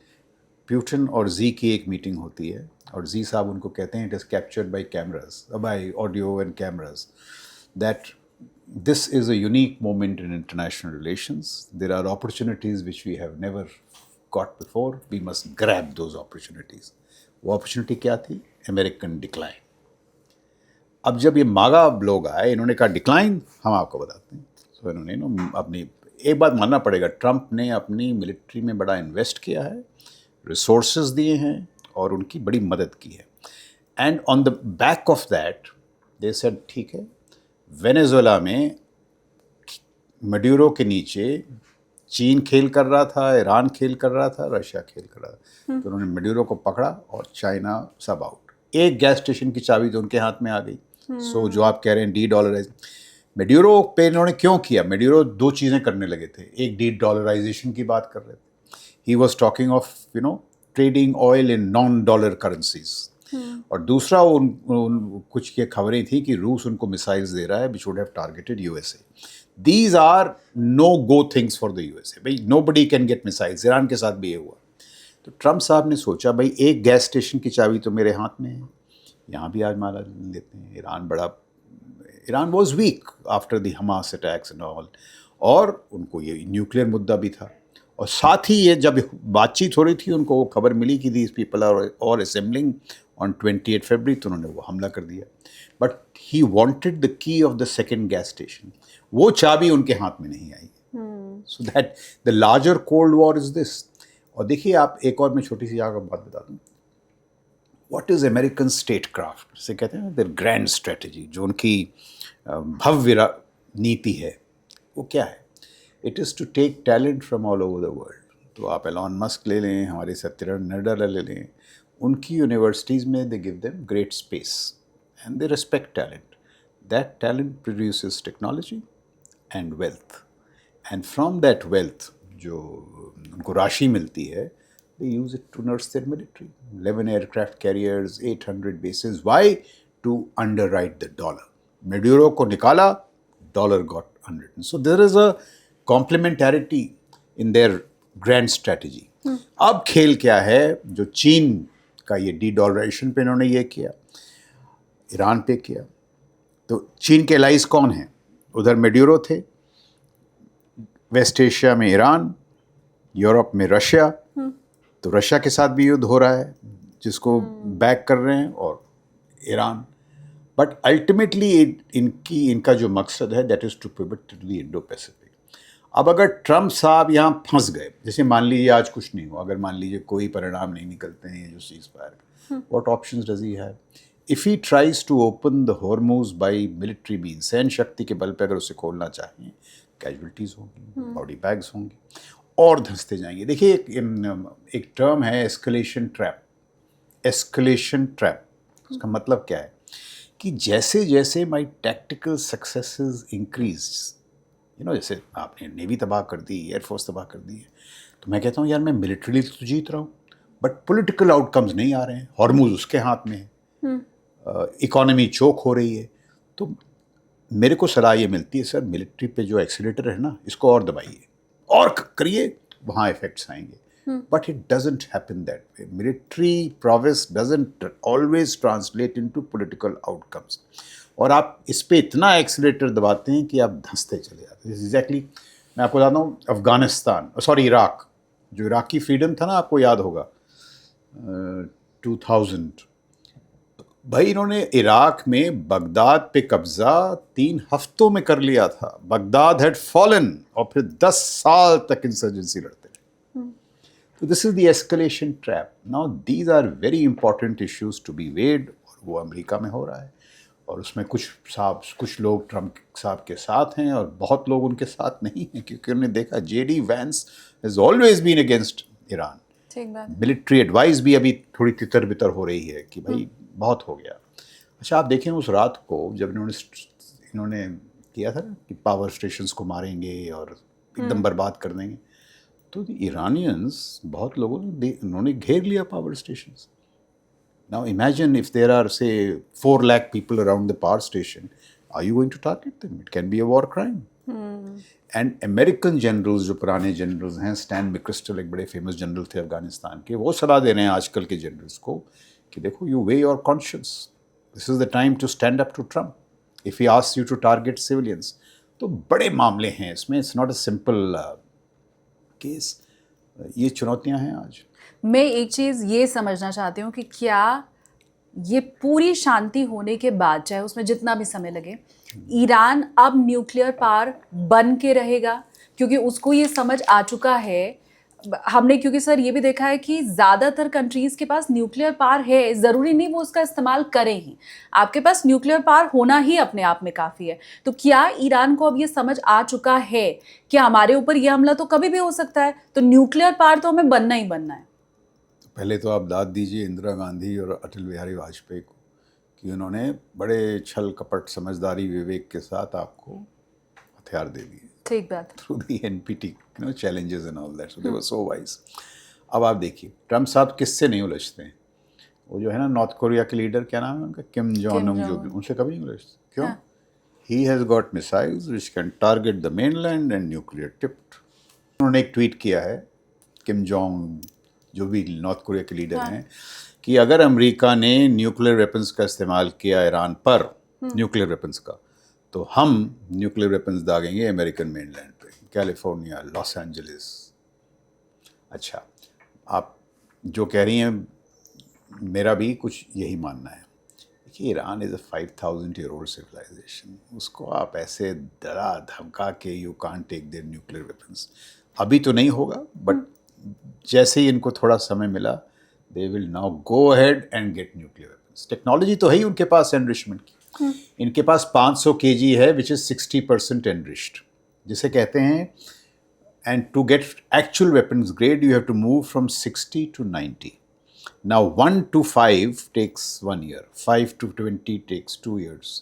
प्यूटिन और जी की एक मीटिंग होती है, और जी साहब उनको कहते हैं it is captured by cameras, by audio and cameras, that this is a unique moment in international relations. There are opportunities which we have never got before, we must grab those opportunities. वो opportunity क्या थी? American decline. अब जब ये मागा लोग आए, इन्होंने कहा डिक्लाइन, हम आपको बताते हैं। तो इन्होंने अपनी, एक बात मानना पड़ेगा, ट्रम्प ने अपनी मिलिट्री में बड़ा इन्वेस्ट किया है, रिसोर्सेज दिए हैं और उनकी बड़ी मदद की है। And on the back of that they said ठीक है, वेनेजुएला में मड्यूरो के नीचे चीन खेल कर रहा था, ईरान खेल कर रहा था, रशिया खेल कर रहा था। तो उन्होंने मड्यूरो को पकड़ा और चाइना सब आउट। एक गैस स्टेशन की चाबी तो उनके हाथ में आ गई। सो जो आप कह रहे हैं डी डॉलराइज, मड्यूरो पे इन्होंने क्यों किया? मड्यूरो 2 चीज़ें करने लगे थे। एक, डी डॉलराइजेशन की बात कर रहे थे। He was talking of trading oil in non dollar currencies. और दूसरा, कुछ ये खबरें थी कि रूस उनको मिसाइल्स दे रहा है which would have targeted USA. These are no-go things for the USA. भाई nobody can get missiles. Iran के साथ भी ये हुआ. तो ट्रम्प साहब ने सोचा भाई एक गैस स्टेशन की चाबी तो मेरे हाथ में है, यहाँ भी आजमा लेते हैं. Iran was weak after the Hamas attacks and all, और उनको ये न्यूक्लियर मुद्दा भी था. और साथ ही ये जब बातचीत हो रही थी उनको वो खबर मिली कि these people are all assembling on 28 फरवरी, तो उन्होंने वो हमला कर दिया. But he wanted the key of the second gas station. वो चाबी उनके हाथ में नहीं आई. So that the larger cold war is this. और देखिए आप एक और मैं छोटी सी जगह बात बता दूँ. What is American state craft से कहते हैं देयर ग्रैंड स्ट्रेटजी, जो उनकी भव्य नीति है, वो क्या है? It is to take talent from all over the world. तो आप एलॉन मस्क ले लें, हमारे सत्यनारायण नड्डा ले लें, उनकी यूनिवर्सिटीज़ में they give them great space and they respect talent. That talent produces technology and wealth, and from that wealth जो उनको राशि मिलती है, they use it to nurse their military. 11 aircraft carriers, 800 bases. Why? To underwrite the dollar. Maduro को निकाला, dollar got underwritten. So there is a complementarity in their grand strategy. अब खेल क्या है? जो चीन का ये डी-डॉलराइजेशन पे इन्होंने ये किया, ईरान पे किया. तो चीन के एलाइज कौन हैं? उधर मेड्यूरो थे, वेस्ट एशिया में ईरान, यूरोप में रशिया. तो रशिया के साथ भी युद्ध हो रहा है जिसको बैक कर रहे हैं, और ईरान. बट अल्टीमेटली इनका जो मकसद है that is to pivot to the Indo Pacific. अब अगर ट्रम्प साहब यहाँ फंस गए, जैसे मान लीजिए आज कुछ नहीं हुआ, अगर मान लीजिए कोई परिणाम नहीं निकलते हैं जो cease fire, what options does he have? If he tries to open the Hormuz by military mean, सैन्य शक्ति के बल पर अगर उसे खोलना चाहिए, कैजुअलिटीज़ होंगी, बॉडी बैग्स होंगी और धंसते जाएंगे. देखिए एक टर्म है एस्केलेशन ट्रैप. एस्केलेशन ट्रैप उसका मतलब क्या है कि जैसे जैसे माई टैक्टिकल सक्सेसेस इंक्रीज, जैसे आपने नेवी तबाह कर दी, एयरफोर्स तबाह कर दी है, तो मैं कहता हूँ यार मैं मिलिट्रली तो जीत रहा हूँ, बट पॉलिटिकल आउटकम्स नहीं आ रहे हैं. हॉर्मूज उसके हाथ में है, इकोनॉमी चोक हो रही है. तो मेरे को सलाह ये मिलती है, सर मिलिट्री पे जो एक्सीलेटर है ना, इसको और दबाइए और करिए, वहाँ इफेक्ट्स आएंगे. But it doesn't happen that way. Military prowess doesn't always translate into political outcomes. और आप इस पे इतना एक्सीलेटर दबाते हैं कि आप धंसते चले जाते हैं. एग्जैक्टली मैं आपको बताता हूँ, अफगानिस्तान, इराक, जो इराकी फ्रीडम था ना, आपको याद होगा 2000, भाई इन्होंने इराक में बगदाद पे कब्जा 3 हफ्तों में कर लिया था. बगदाद हैड फॉलन, और फिर 10 साल तक इंसर्जेंसी लड़ते रहे. तो this is the escalation trap. Now these are very important issues to be weighed, और वो अमेरिका में हो रहा है. और उसमें कुछ लोग ट्रम्प साहब के साथ हैं और बहुत लोग उनके साथ नहीं हैं, क्योंकि उन्होंने देखा JD Vance has always been against Iran. Military advice भी अभी थोड़ी तितर बितर हो रही है कि भाई बहुत हो गया. अच्छा आप देखें उस रात को जब इन्होंने किया था ना कि पावर स्टेशंस को मारेंगे और एकदम बर्बाद कर देंगे, तो ईरानियंस बहुत लोगों ने उन्होंने घेर लिया power stations. Now imagine if there are say 4 lakh people around the power station, are you going to target them? It can be a war crime. And American generals, जो पुराने जनरल्स हैं, स्टैन मैकक्रिस्टल एक बड़े फेमस जनरल थे अफगानिस्तान के, वो सलाह दे रहे हैं आजकल के जनरल्स को कि देखो you weigh your conscious, this is the time to stand up to Trump if he asks you to target civilians. तो बड़े मामले हैं इसमें, it's not a simple case. ये चुनौतियां हैं आज. मैं एक चीज़ ये समझना चाहती हूँ कि क्या ये पूरी शांति होने के बाद, चाहे उसमें जितना भी समय लगे, ईरान अब न्यूक्लियर पावर बन के रहेगा? क्योंकि उसको ये समझ आ चुका है, हमने क्योंकि सर ये भी देखा है कि ज़्यादातर कंट्रीज़ के पास न्यूक्लियर पावर है, ज़रूरी नहीं वो उसका इस्तेमाल करें ही. आपके पास न्यूक्लियर पावर होना ही अपने आप में काफ़ी है. तो क्या ईरान को अब ये समझ आ चुका है कि हमारे ऊपर ये हमला तो कभी भी हो सकता है, तो न्यूक्लियर पावर तो हमें बनना ही बनना है? पहले तो आप दाद दीजिए इंदिरा गांधी और अटल बिहारी वाजपेयी को कि उन्होंने बड़े छल कपट समझदारी विवेक के साथ आपको हथियार दे दिए. ठीक बात. Through the NPT challenges and all that, so they were so wise. अब आप देखिए ट्रम्प साहब किससे नहीं उलझते हैं. वो जो है ना नॉर्थ कोरिया के लीडर, क्या नाम है उनका, किम जोंग उन, जो भी, उनसे कभी नहीं उलझते. क्यों? he has got missiles which can target the mainland and nuclear tipped. उन्होंने एक ट्वीट किया है, किम जोंग जो भी नॉर्थ कोरिया के लीडर हैं, कि अगर अमेरिका ने न्यूक्लियर वेपन्स का इस्तेमाल किया ईरान पर, न्यूक्लियर वेपन्स का, तो हम न्यूक्लियर वेपन्स दागेंगे अमेरिकन मेनलैंड पे, कैलिफोर्निया, लॉस एंजलिस। अच्छा, आप जो कह रही हैं मेरा भी कुछ यही मानना है कि Iran is a 5000 year old civilisation, उसको आप ऐसे डरा धमका के you can't take their nuclear weapons. अभी तो नहीं होगा, बट जैसे ही इनको थोड़ा समय मिला, they will now go ahead and get nuclear weapons. Technology तो है ही उनके पास एनरिचमेंट की, इनके पास 500 kg है विच इज़ 60% एनरिच्ड, जिसे कहते हैं, and to get actual weapons grade you have to move from 60 to 90. Now 1 to 5 takes 1 year, 5 to 20 takes 2 years,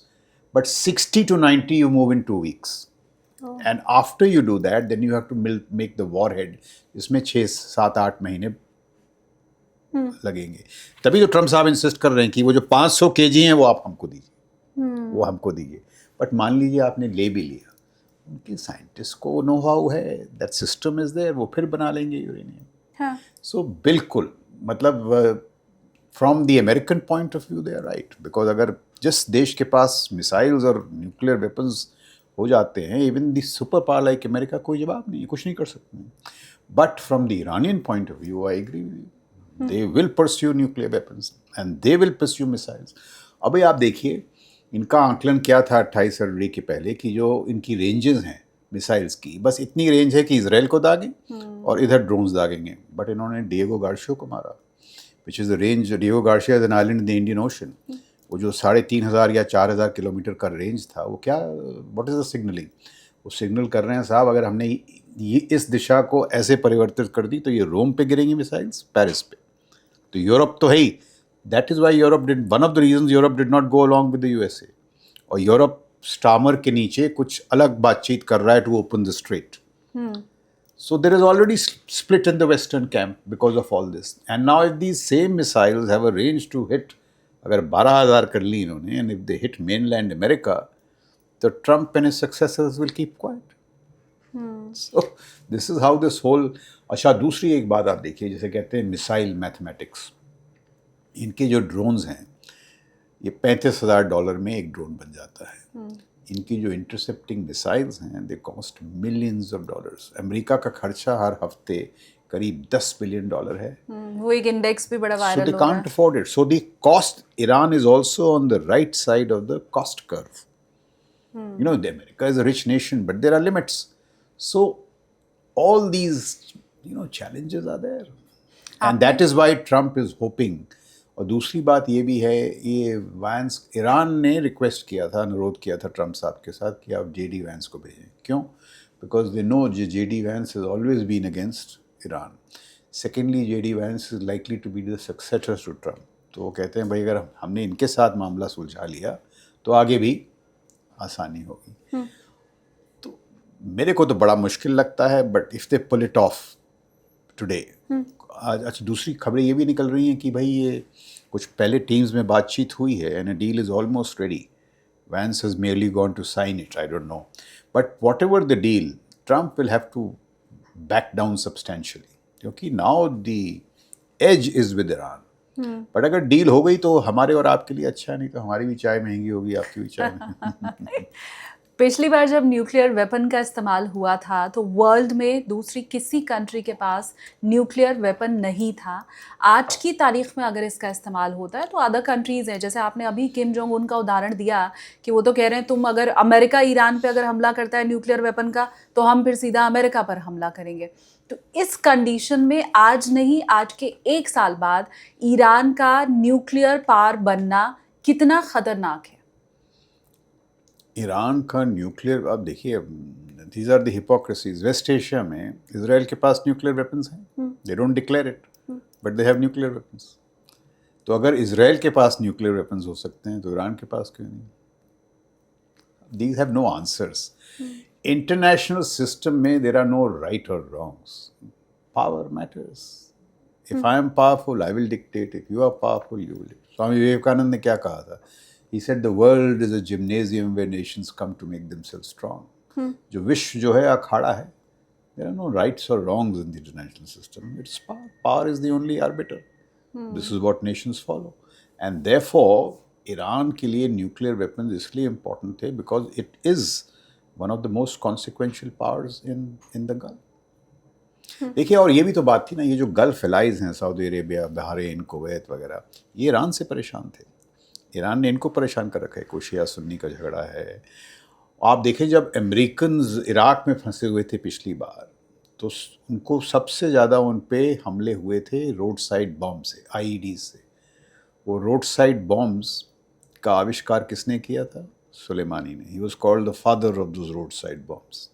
but 60 to 90 you move in 2 weeks. And after you do that, then you have to make the warhead, इसमें 6-7-8 महीने लगेंगे। तभी तो Trump साहब insist कर रहे हैं कि वो जो 500 kg हैं वो आप हमको दीजिए, वो हमको दीजिए। बट मान लीजिए आपने ले भी लिया, उनके साइंटिस्ट को नो हाउ है, दैट सिस्टम इज देयर, वो फिर बना लेंगे यूरेनियम। सो बिल्कुल, मतलब from the American point of view they are right, because अगर जिस देश के पास मिसाइल्स और न्यूक्लियर वेपन्स हो जाते हैं, even the super power like America, कोई जवाब नहीं, कुछ नहीं कर सकते। But from the Iranian point of view I agree with you, they will pursue nuclear weapons and they will pursue missiles. अभी आप देखिए इनका आंकलन क्या था 28 फरवरी के पहले, कि जो इनकी रेंजेस हैं मिसाइल्स की, बस इतनी रेंज है कि इसराइल को दागें और इधर ड्रोन्स दागेंगे। बट इन्होंने डिएगो गार्शिया को मारा, which is the range, Diego Garcia is an island in the Indian ocean. वो जो 3500 या 4000 किलोमीटर का रेंज था, वो क्या, व्हाट इज़ द सिग्नलिंग, वो सिग्नल कर रहे हैं साहब, अगर हमने ये इस दिशा को ऐसे परिवर्तित कर दी तो ये रोम पे गिरेंगी मिसाइल्स, पेरिस पे, तो यूरोप तो है ही। That is why Europe did, one of the reasons Europe did not go along with the USA. और यूरोप स्टामर के नीचे कुछ अलग बातचीत कर रहा है to open the strait. So there is already split in the Western camp because of all this. And now if these same missiles have a range to hit, अगर 12,000 कर ली इन्होंने, and if they hit mainland America, तो Trump and his successors will keep quiet. So this is how this whole, अच्छा दूसरी एक बात आप देखिए, जैसे कहते हैं मिसाइल मैथमेटिक्स, इनके जो ड्रोन्स हैं ये $35,000 में एक ड्रोन बन जाता है। इनकी जो इंटरसेप्टिंग मिसाइल्स हैं, they cost millions of dollars. America का खर्चा हर हफ्ते करीब $10 बिलियन है। वो एक इंडेक्स भी बड़ा वायरल हो रहा है। So they can't afford it. So the cost, Iran is also on the right side of the cost curve. You know, America is a rich nation, but there are limits. So all these, challenges are there. And that is why Trump is hoping. और दूसरी बात ये भी है, ये vents, Iran ने request किया था, अनुरोध किया था ट्रम्प साहब के साथ कि आप JD वैंस को भेजें। क्यों? Because they know JD Vance has always been against Iran. Secondly, JD Vance is likely to be the successor to Trump. तो वो कहते हैं भाई अगर हमने इनके साथ मामला सुलझा लिया तो आगे भी आसानी होगी। तो मेरे को तो बड़ा मुश्किल लगता है, but if they pull it off today. आज अच्छा, दूसरी खबरें ये भी निकल रही हैं कि भाई ये कुछ पहले टीम्स में बातचीत हुई है and a deal is almost ready. Vance has merely gone to sign it, I don't know, but whatever the deal, Trump will have to back down substantially, क्योंकि now the edge is with Iran. But अगर deal हो गई तो हमारे और आपके लिए अच्छा है, नहीं तो हमारी भी चाय महंगी होगी, आपकी भी चाय महंगी। पिछली बार जब न्यूक्लियर वेपन का इस्तेमाल हुआ था तो वर्ल्ड में दूसरी किसी कंट्री के पास न्यूक्लियर वेपन नहीं था। आज की तारीख में अगर इसका इस्तेमाल होता है तो अदर कंट्रीज़ हैं, जैसे आपने अभी किम जोंग उन का उदाहरण दिया कि वो तो कह रहे हैं तुम अगर अमेरिका ईरान पे अगर हमला करता है न्यूक्लियर वेपन का तो हम फिर सीधा अमेरिका पर हमला करेंगे। तो इस कंडीशन में आज नहीं, आज के 1 साल बाद ईरान का न्यूक्लियर पावर बनना कितना ख़तरनाक है? ईरान का न्यूक्लियर, आप देखिए, these are the hypocrisies. West Asia में इसराइल के पास न्यूक्लियर वेपन्स हैं, they don't declare it, but they have nuclear weapons. तो अगर इसराइल के पास न्यूक्लियर वेपन्स हो सकते हैं तो ईरान के पास क्यों नहीं? These have no answers. International system में देर आर नो राइट और wrongs, power matters. If I am powerful I will dictate, if you are powerful you will. Swami Vivekananda ने क्या कहा था He said the world is a gymnasium where nations come to make themselves strong. जो विश्व जो है अखाड़ा है, there are no rights or wrongs in the international system. It's power. Power is the only arbiter. This is what nations follow. And therefore, Iran के लिए nuclear weapons इसलिए important थे because it is one of the most consequential powers in the gulf. देखिए, और ये भी तो बात थी ना, ये जो गल्फ एलाइज हैं, सऊदी अरेबिया, बहरीन, कुवैत वगैरह, ये ईरान से परेशान थे. ईरान ने इनको परेशान कर रखा है. कोई शिया सुन्नी का झगड़ा है. आप देखें, जब अमेरिकन्स इराक में फंसे हुए थे पिछली बार, तो उनको सबसे ज़्यादा उन पे हमले हुए थे रोड साइड बॉम्ब से, IED से. वो रोड साइड बॉम्ब्स का आविष्कार किसने किया था? सुलेमानी ने. He was called the father of those road side bombs.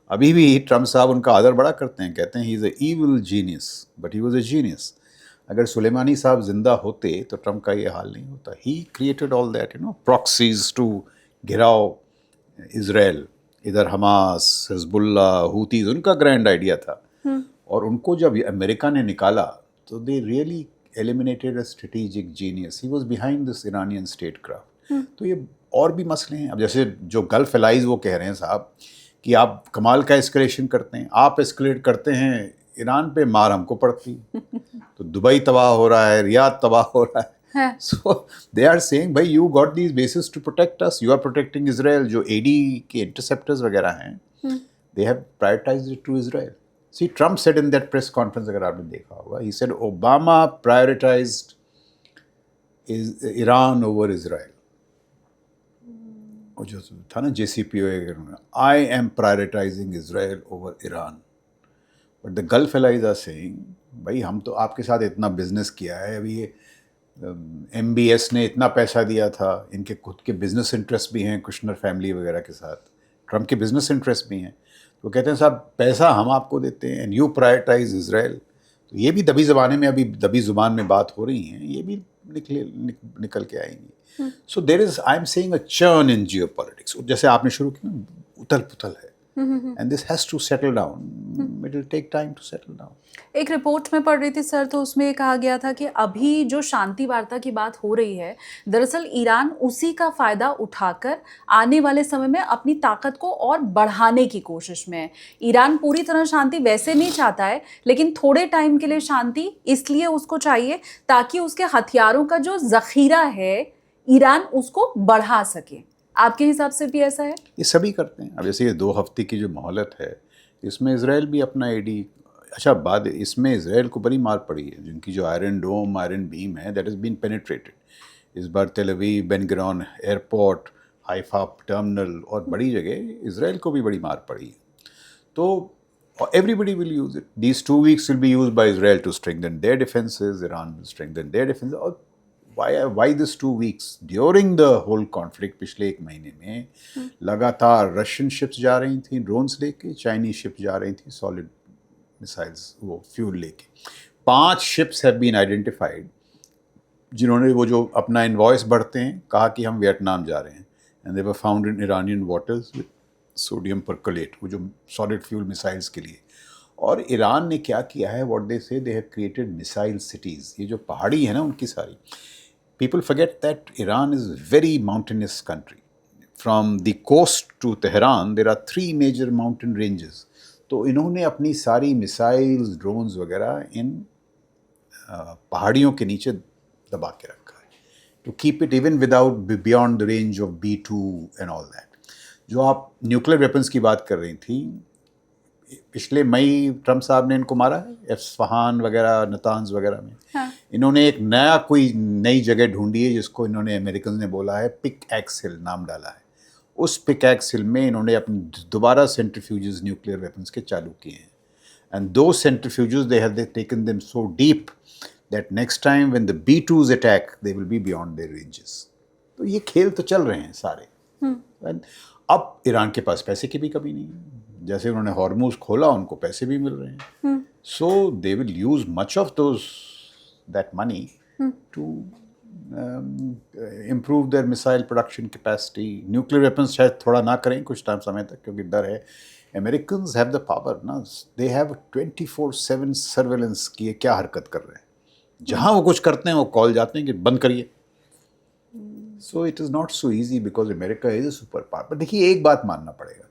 अभी भी ट्रम्प साहब उनका आदर बड़ा करते हैं, कहते हैं he is a evil genius, but he was a genius. अगर सुलेमानी साहब जिंदा होते तो ट्रम्प का ये हाल नहीं होता. He created all that, proxies to घिराव इज़राइल. इधर हमास, हिजबुल्ला, हूतीज, उनका ग्रैंड आइडिया था. और उनको जब अमेरिका ने निकाला तो they really eliminated a strategic genius. He was behind this Iranian statecraft. तो ये और भी मसले हैं. अब जैसे जो गल्फ एलाइज वो कह रहे हैं साहब कि आप कमाल का एस्केलेशन करते हैं, आप एस्केलेट करते हैं ईरान पे, मार हमको पड़ती. तो दुबई तबाह हो रहा है, रियाद तबाह हो रहा है. सो दे आर सेइंग भाई you got these bases to protect us, you are protecting Israel. जो AD के इंटरसेप्टर्स वगैरह हैं, they have prioritised it to Israel. See, Trump said in that press conference, अगर आपने देखा होगा, he said Obama prioritized Iran over Israel. और जो था ना JCPOA, I am prioritizing Israel over Iran. But the Gulf allies are saying, भाई हम तो आपके साथ इतना बिजनेस किया है, अभी ये MBS ने इतना पैसा दिया था, इनके खुद के बिजनेस इंटरेस्ट भी हैं कुशनर फैमिली वगैरह के साथ, ट्रम्प के बिजनेस इंटरेस्ट भी हैं. तो कहते हैं साहब पैसा हम आपको देते हैं एंड यू प्रायोरिटाइज इजराइल. तो ये भी दबी ज़बान में, अभी दबी ज़ुबान में बात हो रही हैं, ये भी निकल के आएंगी. So there is, I am saying, a churn in geopolitics. जैसे आपने शुरू किया, उथल पुथल है, and this has to settle down. It will take time to settle down. एक रिपोर्ट में पढ़ रही थी सर, तो उसमें कहा गया था कि अभी जो शांति वार्ता की बात हो रही है, दरअसल ईरान उसी का फ़ायदा उठाकर आने वाले समय में अपनी ताकत को और बढ़ाने की कोशिश में है. ईरान पूरी तरह शांति वैसे नहीं चाहता है, लेकिन थोड़े टाइम के लिए शांति इसलिए उसको चाहिए ताकि उसके हथियारों का जो ज़ख़ीरा है ईरान उसको बढ़ा सके. आपके हिसाब से भी ऐसा है? ये सभी करते हैं. अब जैसे ये 2 हफ्ते की जो मोहलत है, इसमें इसराइल भी अपना AD, अच्छा बाद इसमें इसराइल को बड़ी मार पड़ी है. जिनकी जो आयरन डोम, आयरन बीम है, दैट हैज़ बीन पेनिट्रेटेड. इस बार तेल Aviv, Ben Gurion airport, Haifa terminal और बड़ी जगह इसराइल को भी बड़ी मार पड़ी है. तो everybody will use it. These 2 weeks will be used by Israel to strengthen their defenses. Iran will strengthen their defenses. और why this 2 weeks? During the whole conflict, पिछले 1 महीने में लगातार रशियन शिप्स जा रही थी ड्रोन्स लेके, चाइनीज शिप्स जा रही थी सॉलिड मिसाइल्स, वो फ्यूल लेके. 5 शिप्स हैव बीन आइडेंटिफाइड जिन्होंने वो जो अपना इनवॉइस बढ़ते हैं, कहा कि हम वियतनाम जा रहे हैं, and they were found in Iranian waters with sodium percolate, वो जो सॉलिड फ्यूल मिसाइल्स के लिए. और ईरान ने क्या किया है, व्हाट दे से, they have created missile cities. ये जो पहाड़ी है ना उनकी सारी, people forget that Iran is a very mountainous country. From the coast to Tehran, there are 3 major mountain ranges. तो इन्होंने अपनी सारी मिसाइल्स, ड्रोन्स वगैरह इन पहाड़ियों के नीचे दबा के रखा है, to keep it even without beyond the range of B2 and all that. जो आप न्यूक्लियर वेपन्स की बात कर रही थी, पिछले मई ट्रम्प साहब ने इनको मारा है, एस्फहान वगैरह, नतान्ज वगैरह में. हाँ. इन्होंने एक कोई नई जगह ढूंढी है जिसको इन्होंने, अमेरिकन ने बोला है पिकैक्स हिल नाम डाला है. उस पिकैक्स हिल में इन्होंने अपने दोबारा सेंट्रीफ्यूजेस न्यूक्लियर वेपन्स के चालू किए हैं. एंड दो centrifuges they have taken them so deep that next time when the B2s attack they will be beyond their ranges. तो ये खेल तो चल रहे हैं सारे. अब ईरान के पास पैसे की भी कमी नहीं है. जैसे उन्होंने हॉर्मुज खोला, उनको पैसे भी मिल रहे हैं. So they will use much of those that money to improve their missile production capacity. Nuclear weapons शायद थोड़ा ना करें कुछ टाइम समय तक, क्योंकि डर है. अमेरिकन्स हैव द पावर ना, दे हैव 24/7 सर्वेलेंस की ये क्या हरकत कर रहे हैं. जहाँ वो कुछ करते हैं वो कॉल जाते हैं कि बंद करिए. So it is not so easy because America is a super power. पर देखिए एक बात मानना पड़ेगा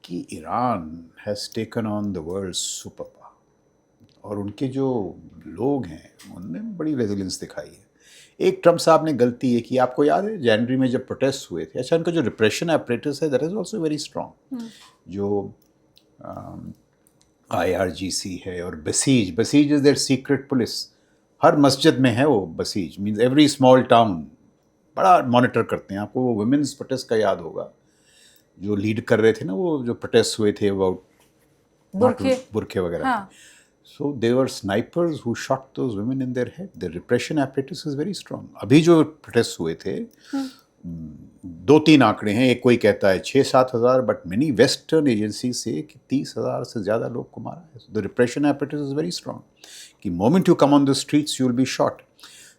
कि Iran has taken on the world super power और उनके जो लोग हैं उनने बड़ी रेजिलेंस दिखाई है. एक ट्रम्प साहब ने गलती ये की, आपको याद है जनवरी में जब प्रोटेस्ट हुए थे, अच्छा इनका जो रिप्रेशन एपरेटस है that is also very strong. जो IRGC है और Basij is their secret police. हर मस्जिद में है वो Basij, means every small town बड़ा मॉनिटर करते हैं. आपको वो वुमेन्स प्रोटेस्ट का याद होगा जो लीड कर रहे थे ना, वो जो प्रोटेस्ट हुए थे अबाउट बुरखे वगैरह. हाँ. So they were snipers who shot those women in their head. The repression apparatus is very strong. अभी जो प्रोटेस्ट हुए थे 2-3 आंकड़े हैं. एक कोई कहता है 6-7 हज़ार, बट मेनी वेस्टर्न एजेंसी से कि 30,000 से ज़्यादा लोग को मारा है. The repression apparatus is very strong. कि moment you come on the streets you will be shot.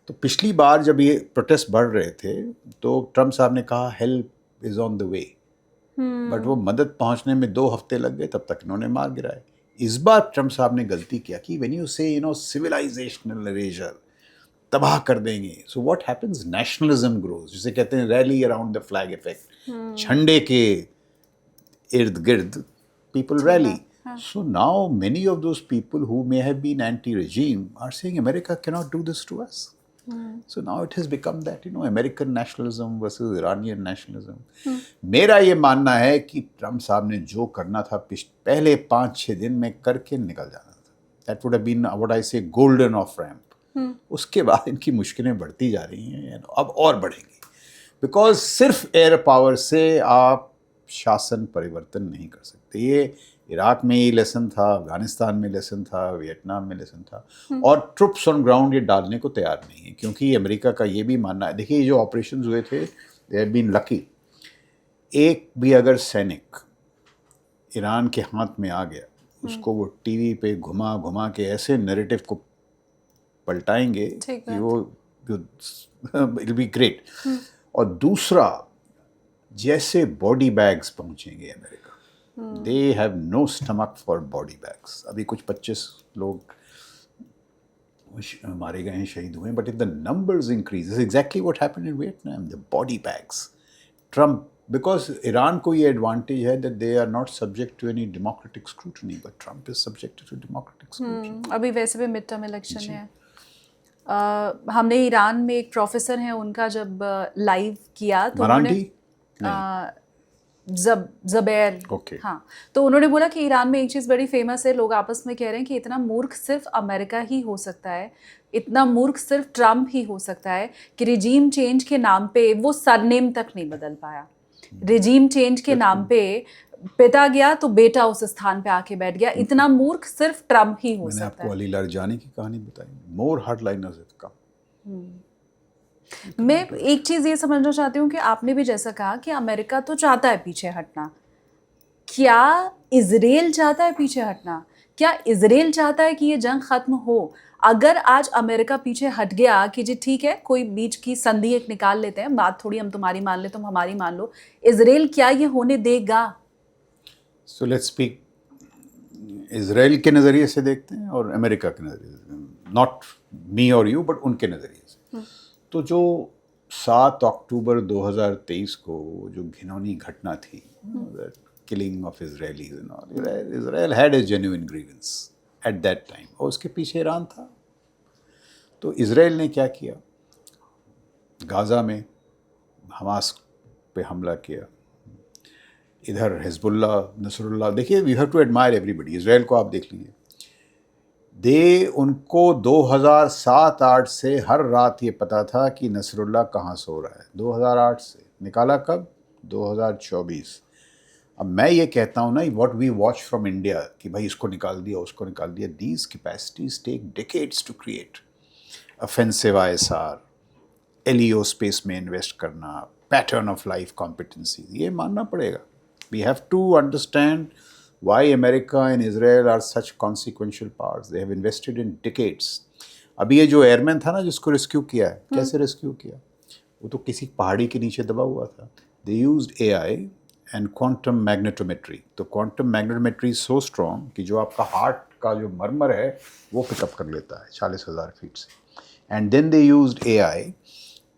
तो पिछली बार जब ये प्रोटेस्ट बढ़ रहे थे तो ट्रम्प साहब ने कहा help is on the way, but वो मदद पहुंचने में 2 हफ्ते लग गए, तब तक इन्होंने मार गिराए. इस बार ट्रम्प साहब ने गलती किया कि when you say civilisational erasure तबाह कर देंगे, so what happens, nationalism grows, जिसे कहते हैं rally around the flag effect. झंडे के इर्द गिर्द people rally. So now many of those people who may have been anti regime are saying America cannot do this to us. So now it has become that, American nationalism versus Iranian nationalism. मेरा ये मानना है कि Trump साहब ने जो करना था पहले 5-6 दिन में करके निकल जाना था. That would have been what I say golden off ramp. उसके बाद इनकी मुश्किलें बढ़ती जा रही हैं, अब और बढ़ेंगी. बिकॉज सिर्फ एयर पावर से आप शासन परिवर्तन नहीं कर सकते. ये इराक में ये लेसन था, अफगानिस्तान में लेसन था, वियतनाम में लेसन था, और ट्रुप्स ऑन ग्राउंड ये डालने को तैयार नहीं है. क्योंकि अमेरिका का ये भी मानना है, देखिए ये जो ऑपरेशंस हुए थे दे हैव बीन लकी. एक भी अगर सैनिक ईरान के हाथ में आ गया, उसको वो टीवी पे घुमा घुमा के ऐसे नैरेटिव को पलटाएंगे कि वो इट बी ग्रेट. और दूसरा, जैसे बॉडी बैग्स पहुंचेंगे America, they have no stomach for body bags. अभी कुछ 25 लोग मारे गए हैं, शहीद हुए हैं, but if the numbers increase, is exactly what happened in Vietnam, the body bags. Trump, because Iran को ये एडवांटेज है that they are not subject to any democratic scrutiny, but Trump is subjected to democratic scrutiny. अभी वैसे भी mid term election है. हमने Iran में एक प्रोफेसर हैं, उनका जब लाइव किया तो उन्होंने ज़बैर, हाँ, तो उन्होंने बोला कि ईरान में एक चीज़ बड़ी फेमस है, लोग आपस में कह रहे हैं कि इतना मूर्ख सिर्फ अमेरिका ही हो सकता है, इतना मूर्ख सिर्फ ट्रम्प ही हो सकता है कि रिजीम चेंज के नाम पे वो सरनेम तक नहीं बदल पाया. रिजीम चेंज के नाम पे पिता गया तो बेटा उस स्थान पे आके बैठ गया. इतना मूर्ख सिर्फ ट्रम्प ही हो सकता है. मैंने आपको अली लारजानी की कहानी बताई, मोर हार्डलाइनर्स कम. मैं एक चीज़ ये समझना चाहती हूँ कि आपने भी जैसा कहा कि अमेरिका तो चाहता है पीछे हटना, क्या इजराइल चाहता है पीछे हटना? क्या इजराइल चाहता है कि ये जंग ख़त्म हो? अगर आज अमेरिका पीछे हट गया कि जी ठीक है, कोई बीच की संधि एक निकाल लेते हैं, बात थोड़ी हम तुम्हारी मान ले, तुम हमारी मान लो, इजराइल क्या ये होने देगा? सो लेट्स स्पीक इजराइल के नज़रिए से देखते हैं और अमेरिका के नज़रिए से, नॉट मी और यू, बट उनके नज़रिए से. तो जो 7 अक्टूबर 2023 को जो घिनौनी घटना थी, killing of Israelis and all, Israel had a genuine grievance at that time, और उसके पीछे ईरान था. तो इजराइल ने क्या किया, गाज़ा में हमास पे हमला किया, इधर हिजबुल्लाह, नसरुल्लाह. देखिए we have to admire everybody. Israel को आप देख लीजिए, उनको 2007-8 से हर रात ये पता था कि नसरुल्लाह कहाँ सो रहा है. 2008 से निकाला कब? 2024. अब मैं ये कहता हूँ ना, what we watch from India कि भाई इसको निकाल दिया, उसको निकाल दिया, these capacities take decades to create. Offensive ISR, LEO space में इन्वेस्ट करना, पैटर्न ऑफ लाइफ कॉम्पिटेंसी, ये मानना पड़ेगा. We have to understand why America and Israel are such consequential powers. They have invested in decades. अभी ये जो airman था ना जिसको रेस्क्यू किया है, कैसे रेस्क्यू किया? वो तो किसी पहाड़ी के नीचे दबा हुआ था. They used AI and quantum magnetometry. तो quantum magnetometry is so strong कि जो आपका हार्ट का जो मरमर है वो पिकअप कर लेता है 40,000 फीट से. And then they used AI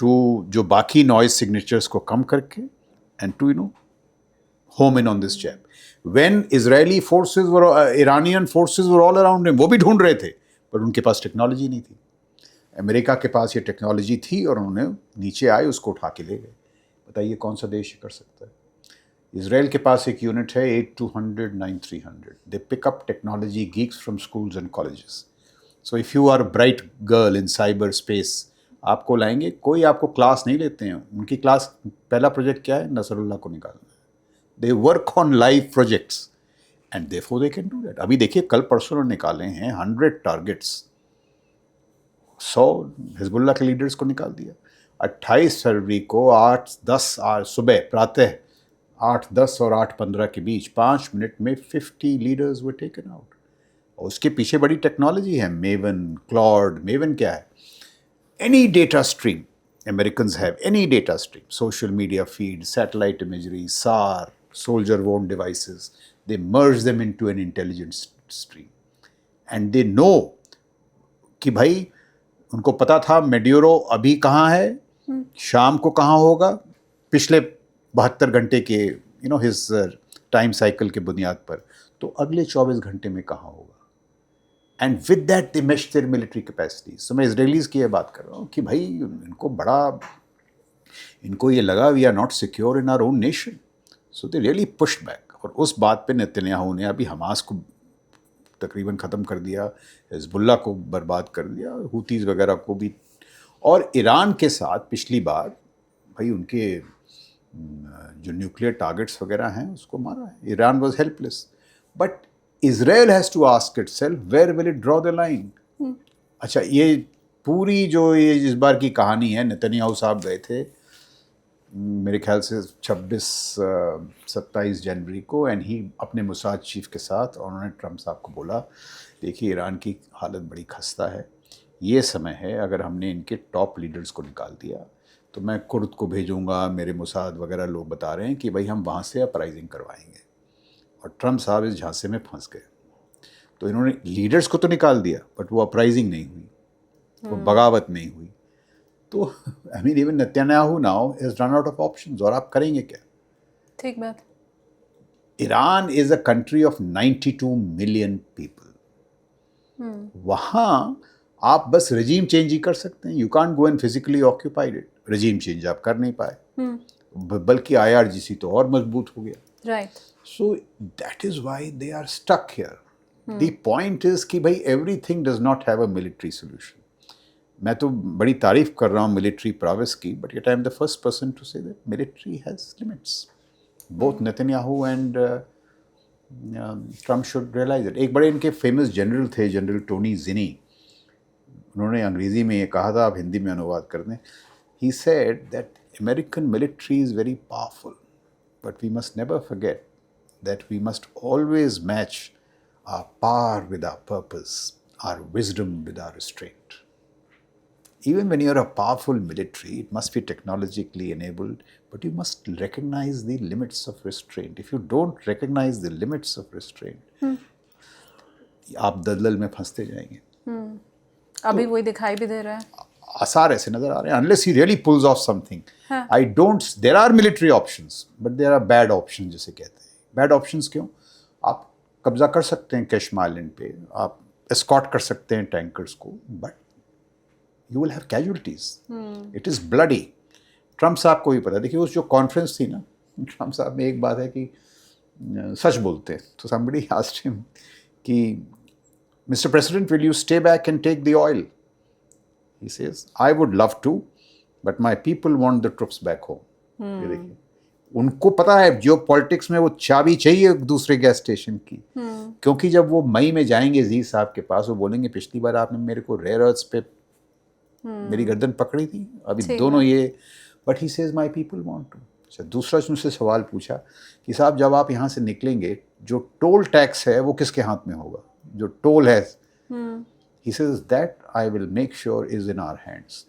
to जो बाकी नॉइज सिग्नेचर्स को कम करके and to home in on this chap. When Israeli forces were, Iranian forces were all around him, वो भी ढूंढ रहे थे, पर उनके पास टेक्नोलॉजी नहीं थी. अमेरिका के पास ये टेक्नोलॉजी थी और उन्होंने नीचे आए उसको उठा के ले गए. बताइए कौन सा देश कर सकता है? इसराइल के पास एक यूनिट है 8200 9300. They pick up technology geeks from schools and colleges. So if you are a bright girl in cyber space, आपको लाएंगे. कोई आपको क्लास नहीं लेते हैं. उनकी क्लास पहला प्रोजेक्ट क्या है? नसरुल्लाह को निकालना. They work on live projects and therefore they can do that. अभी देखिए कल परसों उन्होंने निकाले हैं 100 टारगेट्स, 100 हिजबुल्लाह के लीडर्स को निकाल दिया. 28 फरवरी को 8-10 सुबह प्रातः 8-10 और 8-15 के बीच 5 मिनट में 50 लीडर्स वर टेकन आउट. और उसके पीछे बड़ी टेक्नोलॉजी है. Maven, Claude. मेवन क्या है? Any data stream. Americans have any data stream, social media feed, satellite imagery, SAR, soldier-worn devices. They merge them into an intelligence stream. And they know कि भाई उनको पता था मेड्यूरो अभी कहाँ है, शाम को कहाँ होगा, पिछले 72 घंटे के his टाइम साइकिल के बुनियाद पर, तो अगले 24 घंटे में कहाँ होगा. And with that they mesh their military capacities. तो मैं इसराइलीज़ की ये बात कर रहा हूँ कि भाई इनको ये लगा we are not secure in our own nation. So they really pushed back. और उस बात पे नेतन्याहू ने अभी हमास को तकरीबन ख़त्म कर दिया, हिजबुल्लाह को बर्बाद कर दिया, हुतीज़ वगैरह को भी. और ईरान के साथ पिछली बार भाई उनके जो न्यूक्लियर टारगेट्स वगैरह हैं उसको मारा है. Iran was helpless. But Israel has to ask itself, where will it draw the line? अच्छा, ये पूरी जो ये इस बार की कहानी है, नेतन्याहू साहब गए थे मेरे ख्याल से 26-27 जनवरी को, एंड ही अपने मुसाद चीफ के साथ, और उन्होंने ट्रम्प साहब को बोला देखिए ईरान की हालत बड़ी खस्ता है, ये समय है, अगर हमने इनके टॉप लीडर्स को निकाल दिया तो मैं कुर्द को भेजूंगा, मेरे मुसाद वगैरह लोग बता रहे हैं कि भाई हम वहाँ से अपराइजिंग करवाएंगे. और ट्रम्प साहब इस झांसे में फंस गए. तो इन्होंने लीडर्स को तो निकाल दिया बट वो अपराइजिंग नहीं हुई, वो बगावत नहीं हुई. तो I mean even Netanyahu now is run out of options. और आप करेंगे क्या? ठीक बात. Iran is a country of 92 million people. वहाँ आप बस रजीम चेंज ही कर सकते हैं. You can't go and physically occupied it. रजीम change आप कर नहीं पाए, बल्कि IRGC तो और मजबूत हो गया. Right. So that is why they are stuck here. The point is कि भाई everything does not have a military solution. मैं तो बड़ी तारीफ कर रहा हूँ military prowess की, but yet I am the first person to say that military has limits. Both Netanyahu and Trump should realize it. एक बड़े इनके famous general थे, जनरल टोनी ज़िनी. उन्होंने अंग्रेज़ी में ये कहा था, आप हिंदी में अनुवाद कर दें. He said that American military is very powerful, but we must never forget that we must always match our power with our purpose, our wisdom with our restraint. Even when you're a powerful military, it must be technologically enabled, but you must recognize the limits of restraint. If you don't recognize the limits of restraint, आप दलदल में फंसते जाएंगे. अभी वही दिखाई भी दे रहा है. आसार ऐसे नजर आ रहे हैं. Unless he really pulls off something. I don't. There are military options, but there are bad options जिसे कहते हैं. बैड ऑप्शंस क्यों? आप कब्जा कर सकते हैं कैशम आइलैंड पे, आप एस्कॉर्ट कर सकते हैं टैंकर्स को, but you will have casualties. It is bloody. Trump साहब को भी पता. देखिए उस जो कॉन्फ्रेंस थी ना, ट्रम्प साहब में एक बात है कि सच बोलते हैं. तो समबडी आस्क्ड हिम कि Mister President will you stay back and take the oil? He says I would love to, but my people want the troops back home. ये देखिए, उनको पता है जियो पॉलिटिक्स में वो चाबी चाहिए दूसरे गैस स्टेशन की. क्योंकि जब वो मई में जाएंगे जी साहब के पास, वो बोलेंगे पिछली बार आपने मेरे को रेयर अर्थ्स पे मेरी गर्दन पकड़ी थी, अभी दोनों ये. But he says my people want to. अच्छा, दूसरा उनसे सवाल पूछा कि साहब जब आप यहाँ से निकलेंगे, जो टोल टैक्स है वो किसके हाथ में होगा? जो टोल है, he says that I will make sure is in our hands.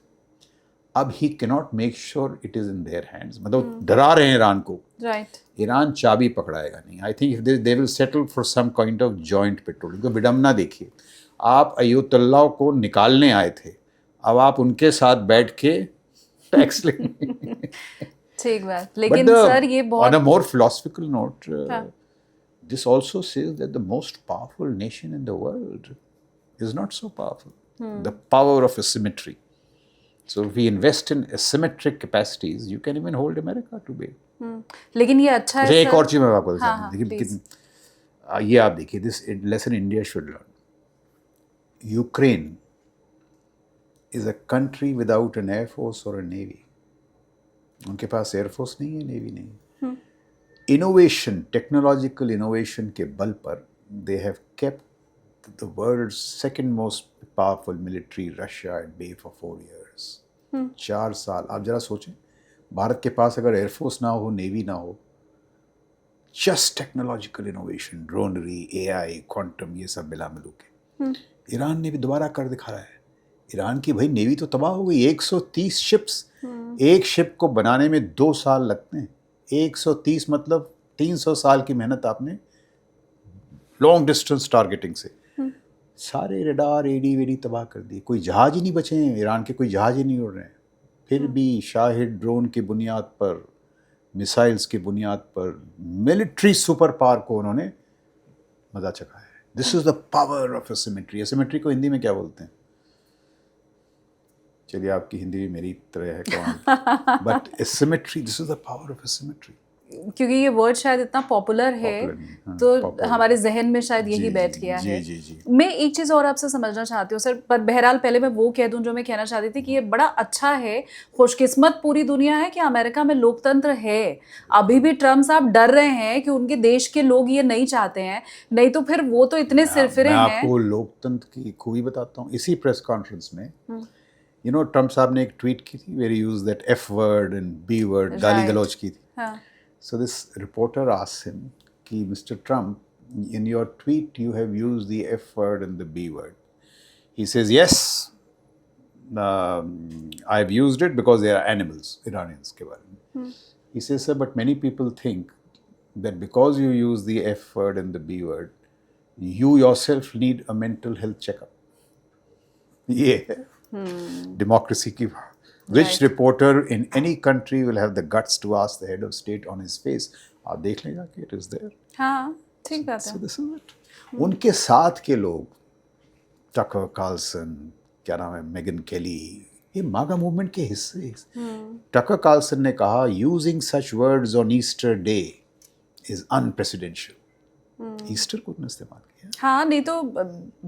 अब he cannot make sure it is in their hands. मतलब डरा रहे हैं ईरान को. राइट. ईरान चाबी पकड़ाएगा नहीं. I think they will settle for some kind of joint patrolling. तो विडम्बना देखिए, आप अय्युतुल्लाह को निकालने आए थे, अब आप उनके साथ बैठ के टैक्स लेंगे। ठीक बात, But लेकिन सर ये on बहुत a more philosophical note, हाँ, this also says that the most powerful nation in the world is not so powerful. The power of asymmetry. So if we invest in asymmetric capacities, you can even hold America to bay. लेकिन ये अच्छा है अच्छा, एक sir. और चीज मैं आपको हाँ बताता हाँ हूँ। देखिए प्लीज। ये आप देखिए, this lesson India should learn. Ukraine is a country without an air force और अ नेवी। उनके पास एयरफोर्स नहीं है, नेवी नहीं है। इनोवेशन, टेक्नोलॉजिकल इनोवेशन के बल पर they have kept the world's second most powerful military Russia at bay for 4 years। 4 साल। आप जरा सोचें, भारत के पास अगर एयरफोर्स ना हो, नेवी ना हो, जस्ट टेक्नोलॉजिकल इनोवेशन, ड्रोनरी, एआई, क्वांटम, ये सब मिला मिलू के ईरान ने भी दोबारा कर दिखाया है। ईरान की भाई नेवी तो तबाह हो गई। 130 शिप्स, एक शिप को बनाने में 2 साल लगते हैं। 130 मतलब 300 साल की मेहनत आपने लॉन्ग डिस्टेंस टारगेटिंग से। सारे रडार, एडी वेडी तबाह कर दिए। कोई जहाज ही नहीं बचे हैं ईरान के, कोई जहाज ही नहीं उड़ रहे हैं। फिर भी शाहिद ड्रोन की बुनियाद पर, मिसाइल्स की बुनियाद पर मिलिट्री सुपर पावर को उन्होंने मजा चखाया है। This is the power of asymmetry. Asymmetry को हिंदी में क्या बोलते हैं? चलिए, आपकी हिंदी भी मेरी तरह है कमाल। But asymmetry, this is the power of asymmetry. क्योंकि ये वर्ड शायद इतना पॉपुलर है तो हमारे जहन में शायद यही बैठ गया है। जी। मैं एक चीज़ और आपसे समझना चाहती हूँ सर, पर बहरहाल पहले मैं वो कह दूं जो मैं कहना चाहती थी कि ये बड़ा अच्छा है, खुशकिस्मत पूरी दुनिया है कि अमेरिका में लोकतंत्र है। अभी भी ट्रम्प साहब डर रहे हैं कि उनके देश के लोग ये नहीं चाहते हैं, नहीं तो फिर वो तो इतने सिरफिरे हैं। मैं आपको लोकतंत्र की खूबी बताता हूँ। इसी प्रेस कॉन्फ्रेंस में ट्रम्प साहब ने एक ट्वीट की थी, very use that F word and B word, गाली गलौज की थी। So this reporter asks him, "Ki Mr. Trump, in your tweet you have used the F word and the B word." He says, "Yes, I've used it because they are animals." Iranians के बारे में. He says, "Sir, but many people think that because you use the F word and the B word, you yourself need a mental health checkup." ये है democracy की बात। Which reporter in any country will have the guts to ask the head of state on his face? आप देख लेगा कि it is there. हाँ, ठीक बात है। So this is it. उनके साथ के लोग, टकर कार्लसन, क्या नाम है, मेगन केली, ये मागा मूवमेंट के हिस्से। टकर कार्लसन ने कहा, using such words on Easter Day is unprecedented. Easter को उन्होंने इस्तेमाल किया। हाँ, नहीं तो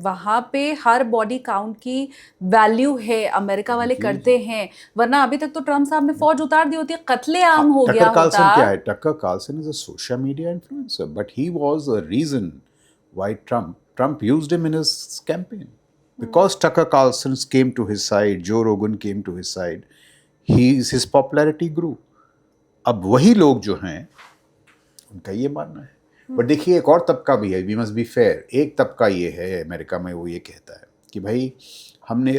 वहाँ पे हर बॉडी काउंट की वैल्यू है, अमेरिका वाले करते हैं, वरना अभी तक तो ट्रम्प साहब ने फौज उतार दी होती, कत्लेआम हो गया होता। टकर कार्लसन क्या है? Tucker Carlson is a social media influencer, but he was a reason why Trump used him in his campaign, because Tucker Carlson came to his side, जो Rogan came to his side, his popularity grew. अब वही लोग जो हैं, उनका ये मानना है। बट देखिए, एक और तबका भी है, वी मस्ट बी फेयर। एक तबका ये है अमेरिका में, वो ये कहता है कि भाई हमने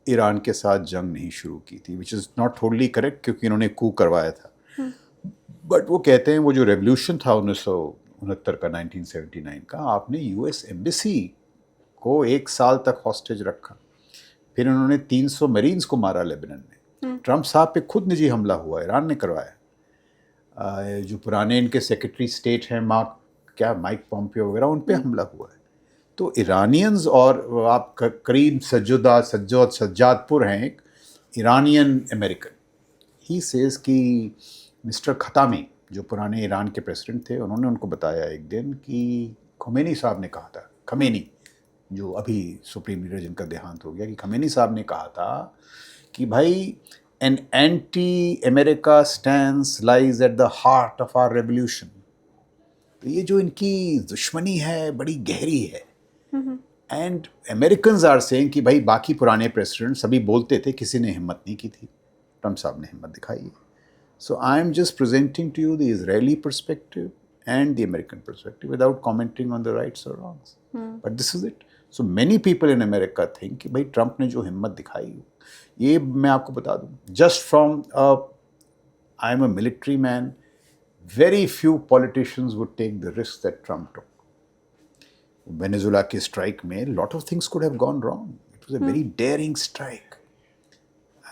ईरान के साथ जंग नहीं शुरू की थी, which is not totally correct, क्योंकि इन्होंने कू करवाया था। बट वो कहते हैं वो जो रेवोल्यूशन था 1969 का, 1979 का, आपने यूएस एम्बेसी को 1 साल तक हॉस्टेज रखा, फिर उन्होंने 300 मरीन्स को मारा लेबनान में। ट्रम्प साहब पे खुद निजी हमला हुआ, ईरान ने करवाया। जो पुराने इनके सेक्रेटरी स्टेट हैं, माइक पॉम्पियो वगैरह, उन पे हमला हुआ है। तो ईरानियंस, और आप करीम सज्जादपुर हैं, एक ईरानियन अमेरिकन, ही सेज कि मिस्टर खतामी, जो पुराने ईरान के प्रेसिडेंट थे, उन्होंने उनको बताया एक दिन कि खमेनी साहब ने कहा था, खमेनी जो अभी सुप्रीम लीडर जिनका देहांत हो गया, कि खमेनी साहब ने कहा था कि भाई an anti America stance lies at the heart of our revolution. तो ये जो इनकी दुश्मनी है बड़ी गहरी है। एंड अमेरिकन्स आर सेइंग कि भाई बाकी पुराने प्रेसिडेंट सभी बोलते थे, किसी ने हिम्मत नहीं की थी, ट्रम्प साहब ने हिम्मत दिखाई है। So I am just presenting to you the Israeli perspective and the American perspective without commenting on the rights और wrongs, but this is it. So many people in America think कि भाई Trump ने जो हिम्मत दिखाई, ये मैं आपको बता दूं, just from I am a military man, very few politicians would take the risk that Trump took. Venezuela की strike में lot of things could have gone wrong. It was a very daring strike.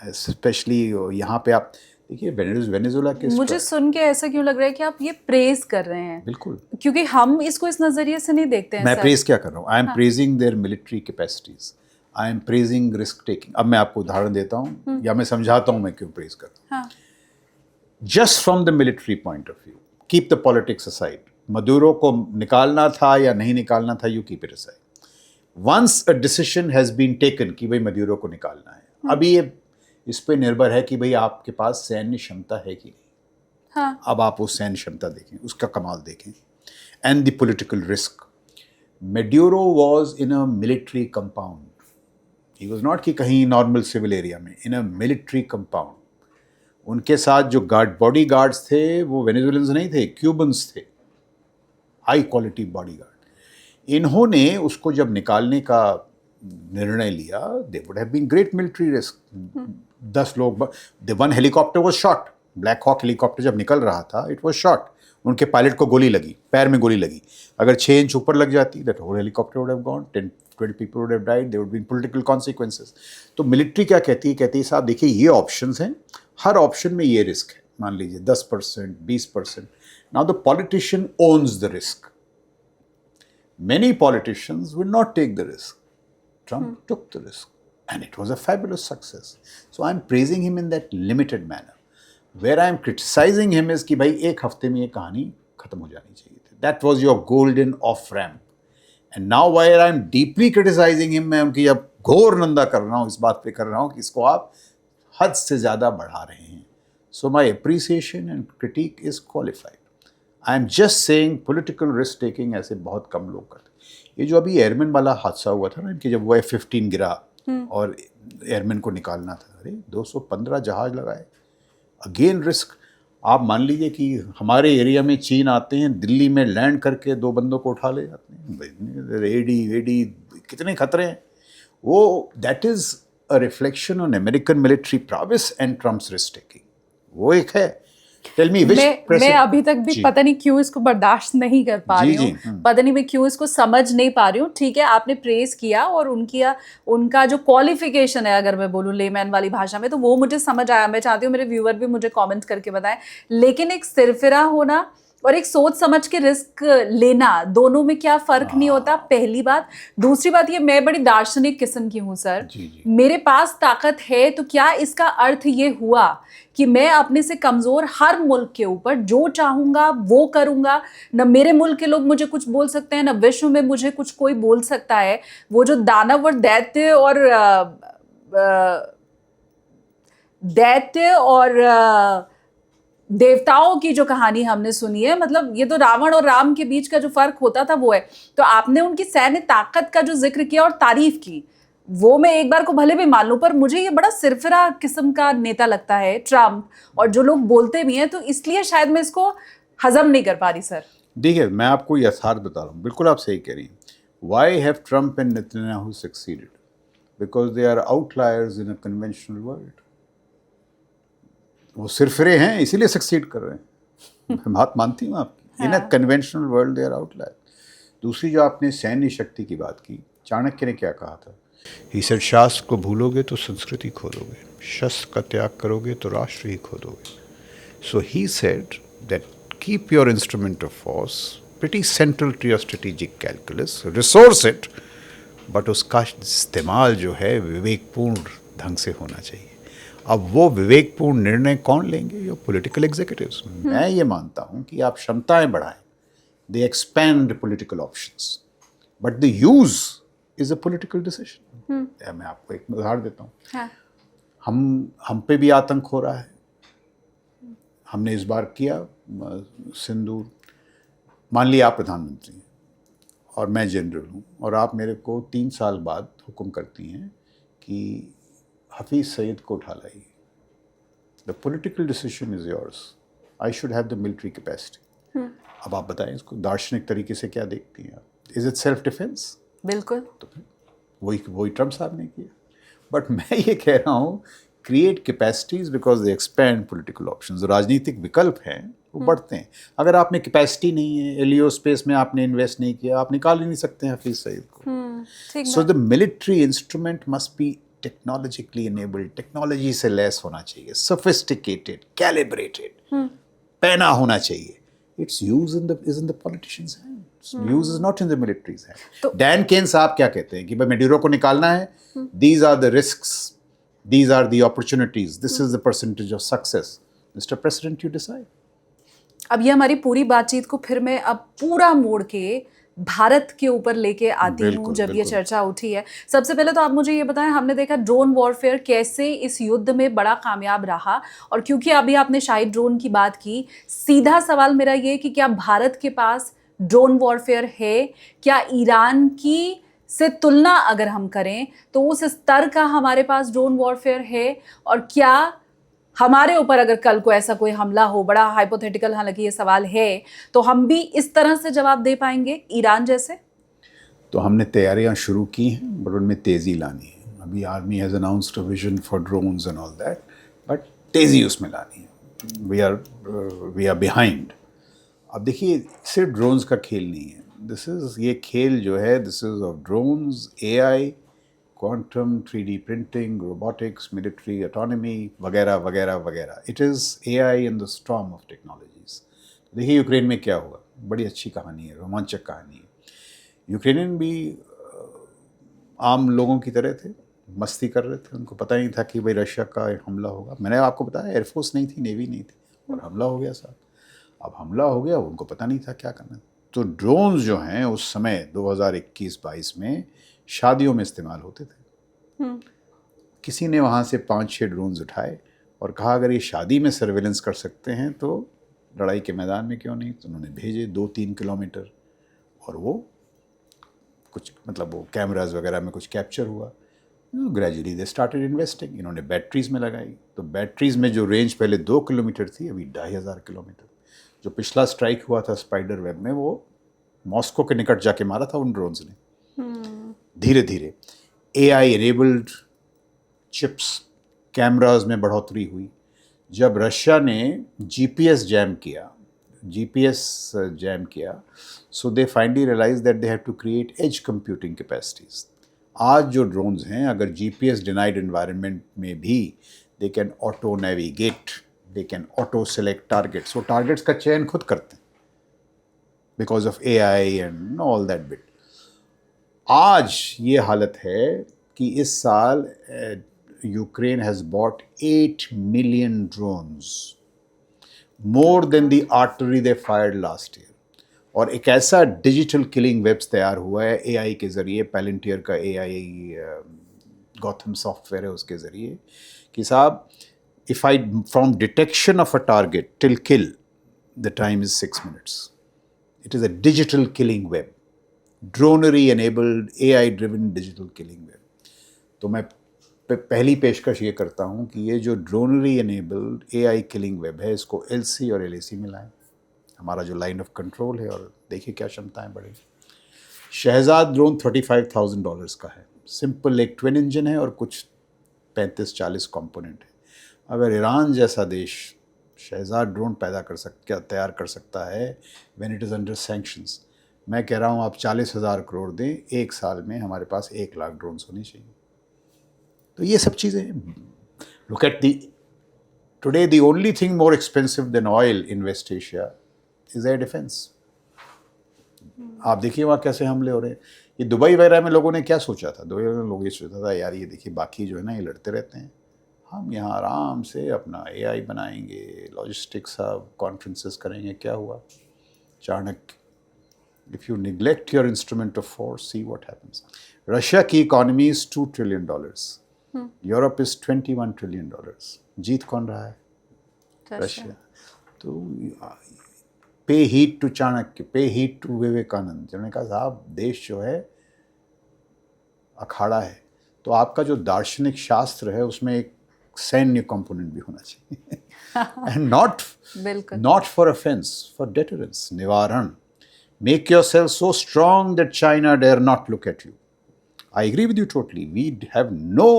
Specially यहाँ पे आप देखिए Venezuela के मुझे सुन के ऐसा क्यों लग रहा है कि आप ये प्रेज कर रहे हैं? बिल्कुल, क्योंकि हम इसको इस नजरिए से नहीं देखते हैं मैं सर। प्रेज क्या कर रहा हूँ, I am praising their military capacities, I am praising risk taking. अब मैं आपको उदाहरण देता हूँ या मैं समझाता हूँ मैं क्यों प्रेज कर रहा हूँ। हाँ, just from the military point of view, keep the politics aside, Maduro को निकालना था या नहीं निकालना था, you keep it aside. Once a decision has been taken कि भाई मदुरो को निकालना है, अभी ये इस पे निर्भर है कि भाई आपके पास सैन्य क्षमता है कि नहीं। हाँ, अब आप उस सैन्य क्षमता देखें, उसका कमाल देखें, and the political risk. Maduro was in a military compound, he was not कि कहीं नॉर्मल सिविल एरिया में, इन अ मिलिट्री कंपाउंड। उनके साथ जो बॉडी गार्ड्स थे वो वेनेजुएलन्स नहीं थे, क्यूबन्स थे, हाई क्वालिटी बॉडी गार्ड। इन्होंने उसको जब निकालने का निर्णय लिया, they would have been great military risk. 10 लोग, the one helicopter was shot, Black Hawk helicopter जब निकल रहा था इट वाज शॉट, उनके पायलट को गोली लगी, पैर में गोली लगी। अगर 6 इंच ऊपर लग जाती that whole helicopter would have gone, 10-20 people would have died, there would been political consequences. तो मिलिट्री क्या कहती है साहब देखिए ये ऑप्शंस हैं, हर ऑप्शन में ये रिस्क है, मान लीजिए 10%, 20%। Now the politician owns the risk. Many politicians would not take the risk. Trump took the risk, and it was a fabulous success. So I'm praising him in that limited manner. Where I'm criticizing him is कि भाई एक हफ्ते में ये कहानी खत्म हो जानी चाहिए थी. That was your golden off ramp. And now while I'm deeply criticizing him, मैं उनकी अब घोर निंदा कर रहा हूँ, इस बात पे कर रहा हूँ कि इसको आप हद से ज़्यादा बढ़ा रहे हैं. So my appreciation and critique is qualified. I am just saying political risk taking ऐसे बहुत कम लोग करते। ये जो अभी एयरमैन वाला हादसा हुआ था ना, इनके जब वो F-15 गिरा और एयरमैन को निकालना था, अरे 215 जहाज लगाए, अगेन रिस्क। आप मान लीजिए कि हमारे एरिया में चीन आते हैं, दिल्ली में लैंड करके 2 बंदों को उठा ले जाते हैं, एडी कितने खतरे हैं वो। That is a reflection on American military prowess and Trump's risk taking. वो एक है। Tell me which मैं अभी तक भी पता नहीं क्यों इसको बर्दाश्त नहीं कर पा रही हूँ, पता नहीं मैं क्यों इसको समझ नहीं पा रही हूँ। ठीक है, आपने प्रेज किया और उनका जो क्वालिफिकेशन है, अगर मैं बोलूँ लेमैन वाली भाषा में, तो वो मुझे समझ आया। मैं चाहती हूँ मेरे व्यूअर भी मुझे कमेंट करके बताएं। लेकिन एक सिरफिरा होना और एक सोच समझ के रिस्क लेना, दोनों में क्या फर्क नहीं होता, पहली बात। दूसरी बात, ये मैं बड़ी दार्शनिक किस्म की हूँ सर। मेरे पास ताकत है तो क्या इसका अर्थ ये हुआ कि मैं अपने से कमजोर हर मुल्क के ऊपर जो चाहूंगा वो करूंगा? न मेरे मुल्क के लोग मुझे कुछ बोल सकते हैं, न विश्व में मुझे कुछ कोई बोल सकता है। वो जो दानव और दैत्य और देवताओं की जो कहानी हमने सुनी है, मतलब ये तो रावण और राम के बीच का जो फर्क होता था वो है। तो आपने उनकी सैन्य ताकत का जो जिक्र किया और तारीफ की, वो मैं एक बार को भले भी मान लूं, पर मुझे ये बड़ा सिरफिरा किस्म का नेता लगता है ट्रम्प, और जो लोग बोलते भी हैं, तो इसलिए शायद मैं इसको हजम नहीं कर पा रही सर। देखिए, मैं आपको यथार्थ बता रहा हूँ, बिल्कुल आप सही कह रही हैं। Why have Trump and Netanyahu succeeded? Because they are outliers in a conventional world. वो सिरफिरे हैं इसीलिए सक्सीड कर रहे हैं। मैं बात मानती हूँ आपकी। In a conventional world they are outlier. दूसरी जो आपने सैन्य शक्ति की बात की, चाणक्य ने क्या कहा था? ही सेड, शास्त्र को भूलोगे तो संस्कृति खो दोगे, शस्त्र का त्याग करोगे तो राष्ट्र ही खो दोगे। So he said that keep your instrument of force pretty central to your strategic calculus, resource it, but उसका इस्तेमाल जो है विवेकपूर्ण ढंग से होना चाहिए। अब वो विवेकपूर्ण निर्णय कौन लेंगे? Your political executives. मैं ये मानता हूँ कि आप क्षमताएं बढ़ाएं, they expand political options, but the use is a political decision. मैं आपको एक उदाहरण देता हूँ। हाँ। हम पे भी आतंक हो रहा है। हमने इस बार किया सिंदूर। मान लिया आप प्रधानमंत्री हैं और मैं जनरल हूँ, और आप मेरे को 3 साल बाद हुक्म करती हैं कि हफीज़ सईद को उठा लाइए। The political decision is yours. I should have the military capacity. अब आप बताएं इसको दार्शनिक तरीके से क्या देखती हैं आप? Is it self defence? बिल्कुल। तो फिर वही ट्रम्प साहब ने किया। बट मैं ये कह रहा हूँ, create capacities because they expand political options. राजनीतिक विकल्प हैं वो बढ़ते हैं। अगर आप में कैपेसिटी नहीं है, एलियो स्पेस में आपने इन्वेस्ट नहीं किया, आप निकाल ही नहीं सकते हैं हफीज़ सईद को। So the military instrument must be technologically enabled, technology से लेस होना चाहिए, सोफिस्टिकेटेड, कैलिब्रेटेड, पैना होना चाहिए. It's use is in the politicians hand, use is not in the militaries hand. Dan Caine साहब क्या कहते हैं कि भाई मेडुरो को निकालना है, these are the risks, these are the opportunities, this is the percentage of success. Mr. President, you decide. अब ये हमारी पूरी बातचीत को फिर मैं अब पूरा मोड़ के भारत के ऊपर लेके आती हूँ. जब ये चर्चा उठी है, सबसे पहले तो आप मुझे ये बताएं, हमने देखा ड्रोन वॉरफेयर कैसे इस युद्ध में बड़ा कामयाब रहा. और क्योंकि अभी आपने शाही ड्रोन की बात की, सीधा सवाल मेरा ये कि क्या भारत के पास ड्रोन वॉरफेयर है? क्या ईरान की से तुलना अगर हम करें तो उस स्तर का हमारे पास ड्रोन वॉरफेयर है? और क्या हमारे ऊपर अगर कल को ऐसा कोई हमला हो, बड़ा हाइपोथेटिकल हालांकि ये सवाल है, तो हम भी इस तरह से जवाब दे पाएंगे ईरान जैसे? तो हमने तैयारियां शुरू की हैं, बट उनमें तेज़ी लानी है. अभी army has announced a vision for drones and all that, but तेज़ी उसमें लानी है. We are behind. अब देखिए, सिर्फ ड्रोन्स का खेल नहीं है. ये खेल जो है, this is of drones, AI, quantum, 3D printing, robotics, military autonomy वगैरह वगैरह वगैरह. It is AI in the storm of technologies. देखिए यूक्रेन में क्या हुआ, बड़ी अच्छी कहानी है, रोमांचक कहानी है. यूक्रेनियन भी आम लोगों की तरह थे, मस्ती कर रहे थे. उनको पता नहीं था कि भाई रशिया का हमला होगा. मैंने आपको बताया, एयरफोर्स नहीं थी, नेवी नहीं थी, और हमला हो गया साहब. अब हमला हो गया, उनको पता नहीं था क्या करना. तो ड्रोन्स जो हैं उस समय 2021-22 में शादियों में इस्तेमाल होते थे. किसी ने वहाँ से 5-6 ड्रोन्स उठाए और कहा अगर ये शादी में सर्वेलेंस कर सकते हैं तो लड़ाई के मैदान में क्यों नहीं. तो उन्होंने भेजे 2-3 किलोमीटर, और वो कुछ मतलब वो कैमराज वगैरह में कुछ कैप्चर हुआ. Gradually they started investing. इन्होंने बैटरीज में लगाई, तो बैटरीज में जो रेंज पहले 2 किलोमीटर थी, अभी 2500 किलोमीटर. जो पिछला स्ट्राइक हुआ था स्पाइडर वेब में, वो मॉस्को के निकट जाके मारा था उन ड्रोन्स ने. धीरे धीरे AI एनेबल्ड चिप्स, कैमराज में बढ़ोतरी हुई. जब रशिया ने GPS जैम किया, so they finally realize that they have to create edge computing capacities. आज जो ड्रोन्स हैं, अगर GPS डिनाइड एनवायरनमेंट में भी they can auto navigate, they can auto select targets. वो टारगेट्स का चयन खुद करते हैं because of AI and all that bit. आज ये हालत है कि इस साल Ukraine has bot 8 million drones, more than the artillery they fired last year. और एक ऐसा डिजिटल किलिंग वेब्स तैयार हुआ है AI के ज़रिए, पैलेंटियर का AI गॉथम सॉफ्टवेयर है, उसके ज़रिए कि साहब, if from detection of a target till kill, the time is 6 minutes. It is a digital killing web, dronery enabled, AI driven digital killing web. तो मैं पहली पेशकश ये करता हूँ कि ये जो ड्रोनरी enabled AI killing web है, इसको LC और LAC मिलाएं, हमारा जो लाइन ऑफ कंट्रोल है, और देखिए क्या क्षमताएं बढ़ेगी. शहजाद ड्रोन $35,000 का है. सिंपल एक ट्विन इंजन है और कुछ 35-40 कंपोनेंट है. अगर ईरान जैसा देश शहजाद ड्रोन तैयार कर सकता है when it is under sanctions, मैं कह रहा हूँ आप 40,000 करोड़ दें, 1 साल में हमारे पास 1 लाख ड्रोन्स होनी चाहिए. तो ये सब चीज़ें, look at today the only thing more expensive than oil in West Asia is air defence. आप देखिए वहाँ कैसे हमले हो रहे हैं. ये दुबई वगैरह में लोगों ने क्या सोचा था, दुबई में लोग ये सोचा था यार ये देखिए बाकी जो है ना ये लड़ते रहते हैं, हम यहाँ आराम से अपना AI बनाएंगे, लॉजिस्टिक्स हब, कॉन्फ्रेंसेस करेंगे. क्या हुआ, Chanakya. If you neglect your instrument of force, see what happens. Russia की economy is $2 trillion, Europe is $21 trillion. जीत कौन रहा है? रशिया. तो पे हीट टू चाणक्य, पे हीट टू विवेकानंद, जिन्होंने कहा साहब देश जो है अखाड़ा है, तो आपका जो दार्शनिक शास्त्र है उसमें एक सैन्य कंपोनेंट भी होना चाहिए. And not for offence, for deterrence, निवारण. Make yourself so strong that China dare not look at you. I agree with you totally, we have no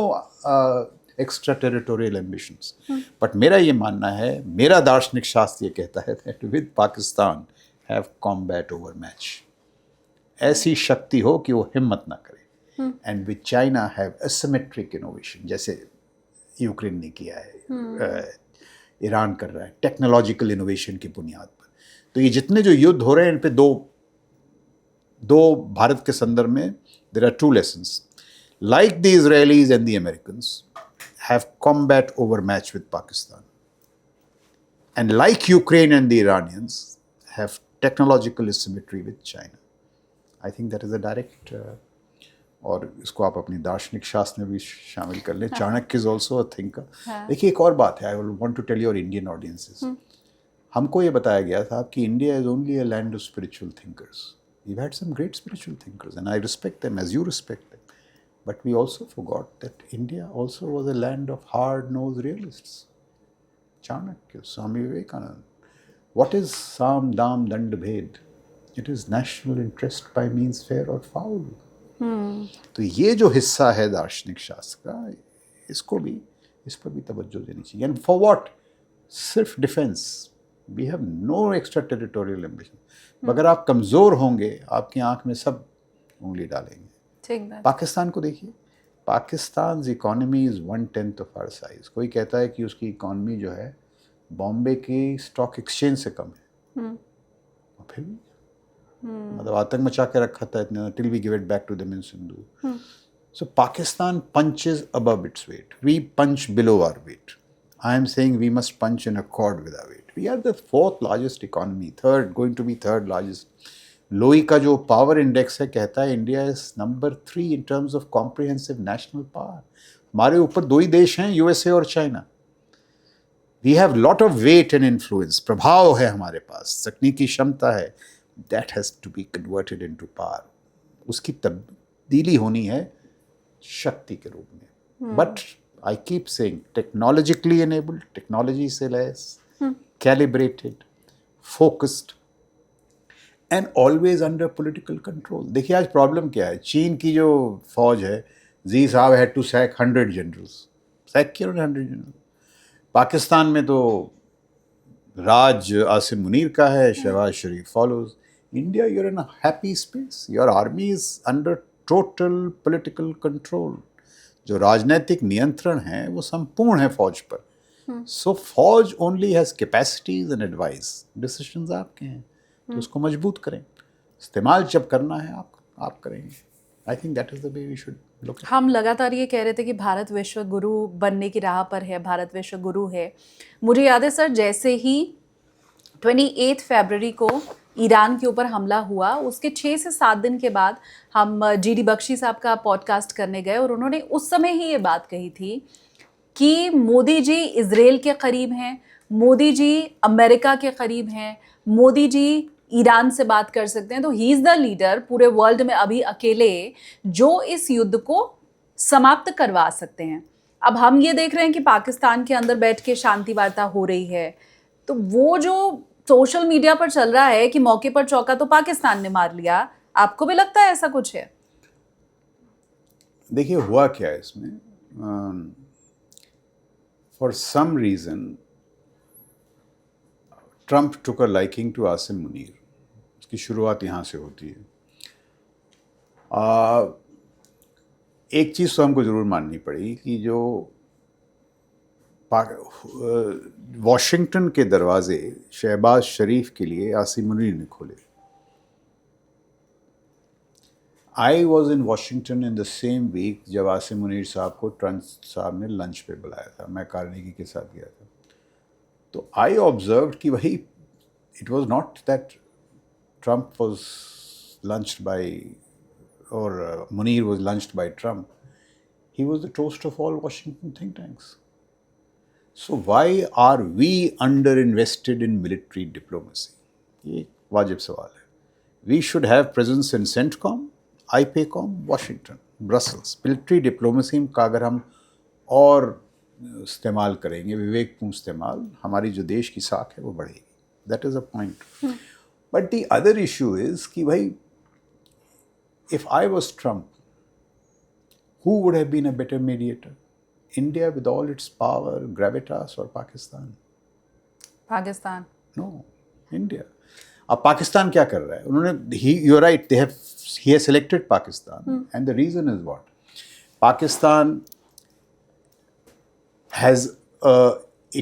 extra territorial ambitions. But मेरा ये मानना है, मेरा दार्शनिक शास्त्र ये कहता है that with Pakistan have combat over match. ऐसी शक्ति हो कि वो हिम्मत ना करे. and with China have asymmetric innovation, जैसे यूक्रेन ने किया है, ईरान कर रहा है टेक्नोलॉजिकल इनोवेशन की बुनियाद पर। तो ये जितने जो युद्ध हो रहे हैं इन पे दो भारत के संदर्भ में there are two lessons. Like the Israelis and the Americans have combat overmatch with Pakistan, and like Ukraine and the Iranians have technological asymmetry with China. I think that is a direct और इसको आप अपनी दार्शनिक शास्त्र में भी शामिल कर लें। Chanakya is also a thinker. देखिए एक और बात है, I will want to tell your Indian audiences, हमको ये बताया गया था कि India is only a land of spiritual thinkers. We had some great spiritual thinkers and I respect them as you respect them, but we also forgot that India also was a land of hard nose realists. Chanakya, Swami Vivekananda. What is Sam, Dam, Dand, Bhed? It is national interest by means fair or foul. तो ये जो हिस्सा है दार्शनिक शास्त्र का, इसको भी, इस पर भी तवज्जो देनी चाहिए। And for what? सिर्फ defence. We have no extra territorial ambition. अगर आप कमज़ोर होंगे, आपकी आंख में सब उंगली डालेंगे। ठीक बात। पाकिस्तान को देखिए, Pakistan economy is 1/10 of our size. कोई कहता है कि उसकी इकोनॉमी जो है बॉम्बे की स्टॉक एक्सचेंज से कम है, और फिर भी मतलब आतंक मचा के रखा था इतना, till we give it back to the मिन सिंधु। सो Pakistan punches above its weight, we punch below our weight. I am saying we must punch in accord with our weight. We are the 4th largest economy, going to be 3rd largest. Lowy का जो power index है कहता है India is number 3 in terms of comprehensive national power. हमारे ऊपर 2 ही देश हैं, यूएसए और China. We have lot of weight and influence, प्रभाव है हमारे पास, तकनीकी क्षमता है। That has to be converted into power. उसकी तब्दीली होनी है शक्ति के रूप में। But I keep saying technologically enabled, technology से लैस, calibrated, focused and always under political control. देखिए आज प्रॉब्लम क्या है, चीन की जो फौज है, जी साहब had to sack 100 generals, sack किया उन्होंने 100 जनरल। पाकिस्तान में तो राज आसिम मुनीर का है, Shahbaz Sharif follows. India you are in a happy space, your army is under total political control. जो राजनीतिक नियंत्रण है वो संपूर्ण है फौज पर। सो फौज only has capacities and advice, decisions आपके हैं, तो उसको मजबूत करें। इस्तेमाल जब करना है आप करेंगे। I think that is the way we should look. हम लगातार ये कह रहे थे कि भारत विश्व गुरु बनने की राह पर है, भारत विश्व गुरु है। मुझे याद है सर, जैसे ही 28 फरवरी को ईरान के ऊपर हमला हुआ, उसके 6 से 7 दिन के बाद हम GD बख्शी साहब का पॉडकास्ट करने गए और उन्होंने उस समय ही ये बात कही थी कि मोदी जी इजराइल के करीब हैं, मोदी जी अमेरिका के करीब हैं, मोदी जी ईरान से बात कर सकते हैं। तो ही इज़ द लीडर पूरे वर्ल्ड में अभी अकेले जो इस युद्ध को समाप्त करवा सकते हैं। अब हम ये देख रहे हैं कि पाकिस्तान के अंदर बैठ के शांति वार्ता हो रही है, तो वो जो सोशल मीडिया पर चल रहा है कि मौके पर चौका तो पाकिस्तान ने मार लिया, आपको भी लगता है ऐसा कुछ है? देखिए हुआ क्या है इसमें, for some reason Trump took a liking to Asim Munir. उसकी शुरुआत यहाँ से होती है। एक चीज़ तो हमको ज़रूर माननी पड़ी कि जो वॉशिंगटन के दरवाजे शहबाज शरीफ के लिए आसिम मुनीर ने खोले। I was in Washington in the same week जब आसिम मुनीर साहब को ट्रंप साहब ने लंच पे बुलाया था। मैं कार्नेगी के साथ गया था। तो आई ऑब्जर्व कि भाई it was not that Trump was launched by और Munir was launched by Trump, he was the toast of all Washington think tanks. So why are we under invested in military diplomacy? ये एक वाजिब सवाल है। We should have presence in CENTCOM, IPACOM, Washington, Brussels. Military diplomacy का अगर हम और इस्तेमाल करेंगे, विवेकपूर्ण इस्तेमाल, हमारी जो देश की साख है वो बढ़ेगी। That is a point. But the other issue is कि भाई if I was Trump, who would have been a better mediator? India with all its power, gravitas, or Pakistan? Pakistan. No, India. अब पाकिस्तान क्या कर रहा है, उन्होंने you are right, he has selected Pakistan and the reason is what? Pakistan has a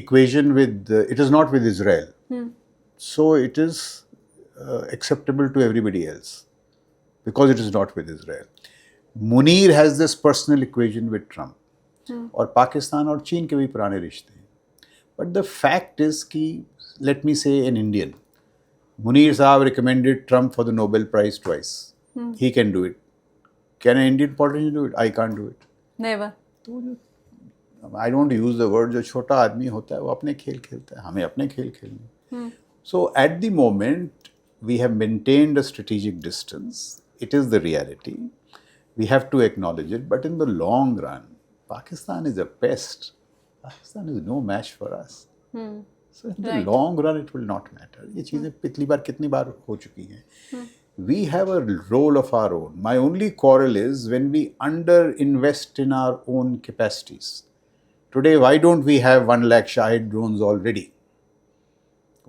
equation with it is not with Israel, so it is acceptable to everybody else because it is not with Israel. Munir has this personal equation with Trump, और पाकिस्तान और चीन के भी पुराने रिश्ते हैं. But the fact is कि let me say an Indian, Munir Saab recommended Trump for the Nobel Prize twice. He can do it. Can an Indian politician do it? I can't do it. Never. I don't use the word, जो छोटा आदमी होता है वो अपने खेल खेलता है, हमें अपने खेल खेलने. So at the moment we have maintained a strategic distance. It is the reality. We have to acknowledge it. But in the long run, Pakistan is a pest. Pakistan is no match for us. So in the long run it will not matter. ये चीज़ें पिछली बार कितनी बार हो चुकी हैं. We have a role of our own. My only quarrel is when we under-invest in our own capacities. Today, why don't we have 1 lakh Shahid drones already?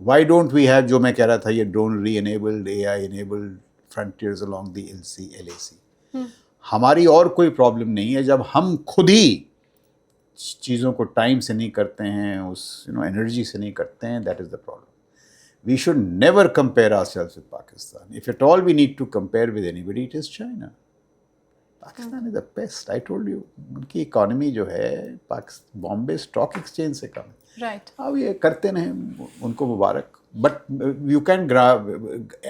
Why don't we have, जो मैं कह रहा था, ये dronery-enabled, AI-enabled frontiers along the LC, LAC? हमारी और कोई problem नहीं है जब हम खुद ही चीज़ों को टाइम से नहीं करते हैं, उस एनर्जी से नहीं करते हैं. That is the problem. We should never compare ourselves with Pakistan. If at all we need to compare with anybody, it is China. Pakistan is the best. I told you, उनकी economy जो है Bombay stock exchange से कम है. Right. अब ये करते रहें, उनको मुबारक. But you can grab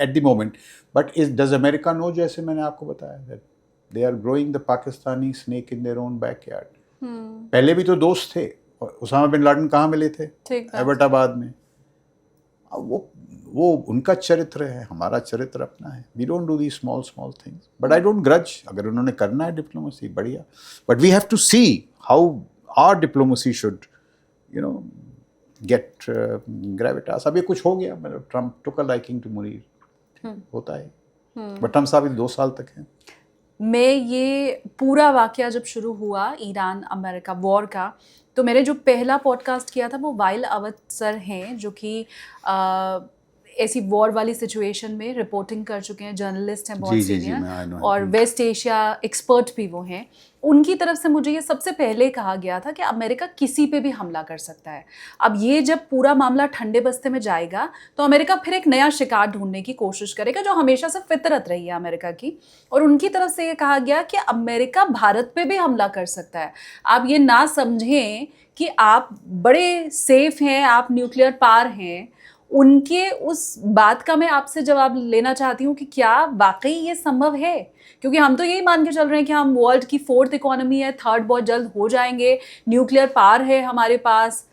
at the moment. But does America know, जैसे मैंने आपको बताया, that they are growing the Pakistani snake in their own backyard. पहले भी तो दोस्त थे. उसामा बिन लादेन कहाँ मिले थे? एबटाबाद में. वो उनका चरित्र है, हमारा चरित्र अपना है. We don't do the small things, but I don't grudge. अगर उन्होंने करना है डिप्लोमेसी, बढ़िया. But we have to see how our diplomacy should get gravitas. अब ये कुछ हो गया, मतलब Trump took a liking to Munir, होता है. बट ट्रम्प साहब 2 साल तक हैं. मैं ये पूरा वाकया जब शुरू हुआ ईरान अमेरिका वॉर का, तो मैंने जो पहला पॉडकास्ट किया था वो वाइल अवध सर हैं, जो कि ऐसी वॉर वाली सिचुएशन में रिपोर्टिंग कर चुके हैं, जर्नलिस्ट हैं बहुत सीनियर, और वेस्ट एशिया एक्सपर्ट भी वो हैं. उनकी तरफ से मुझे ये सबसे पहले कहा गया था कि अमेरिका किसी पे भी हमला कर सकता है. अब ये जब पूरा मामला ठंडे बस्ते में जाएगा तो अमेरिका फिर एक नया शिकार ढूंढने की कोशिश करेगा, जो हमेशा से फितरत रही है अमेरिका की. और उनकी तरफ से ये कहा गया कि अमेरिका भारत पे भी हमला कर सकता है. आप ये ना समझें कि आप बड़े सेफ हैं, आप न्यूक्लियर पावर हैं. उनके उस बात का मैं आपसे जवाब लेना चाहती हूँ कि क्या वाकई ये संभव है? क्योंकि हम तो यही मान के चल रहे हैं कि हम वर्ल्ड की 4th इकोनॉमी है, 3rd बहुत जल्द हो जाएंगे, न्यूक्लियर पावर है हमारे पास.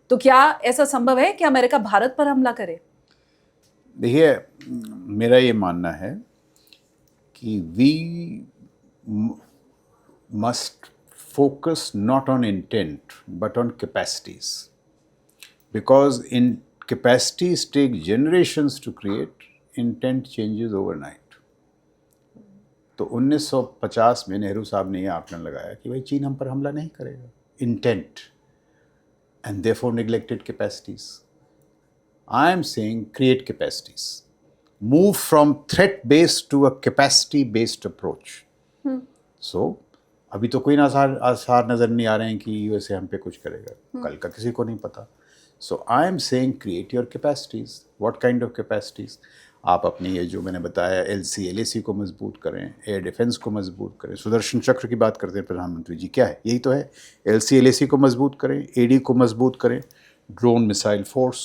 तो क्या ऐसा संभव है कि अमेरिका भारत पर हमला करे? देखिए, मेरा ये मानना है कि we must focus not on intent but on capacities, because in capacities take generations to create, intent changes overnight. तो 1950 में नेहरू साहब ने ये आकलन लगाया कि भाई चीन हम पर हमला नहीं करेगा. Intent, and therefore neglected capacities. I am saying create capacities. Move from threat based to a capacity based approach. So अभी तो कोई आसार नज़र नहीं आ रहे हैं कि यूएसए हम पे कुछ करेगा. कल का किसी को नहीं पता. So I am saying create your capacities. What kind of capacities? आप अपनी ये जो मैंने बताया LC LAC को मजबूत करें, एयर डिफेंस को मजबूत करें. सुदर्शन चक्र की बात करते हैं प्रधानमंत्री जी, क्या है? यही तो है. LC LAC को मजबूत करें, AD को मजबूत करें, ड्रोन मिसाइल फोर्स.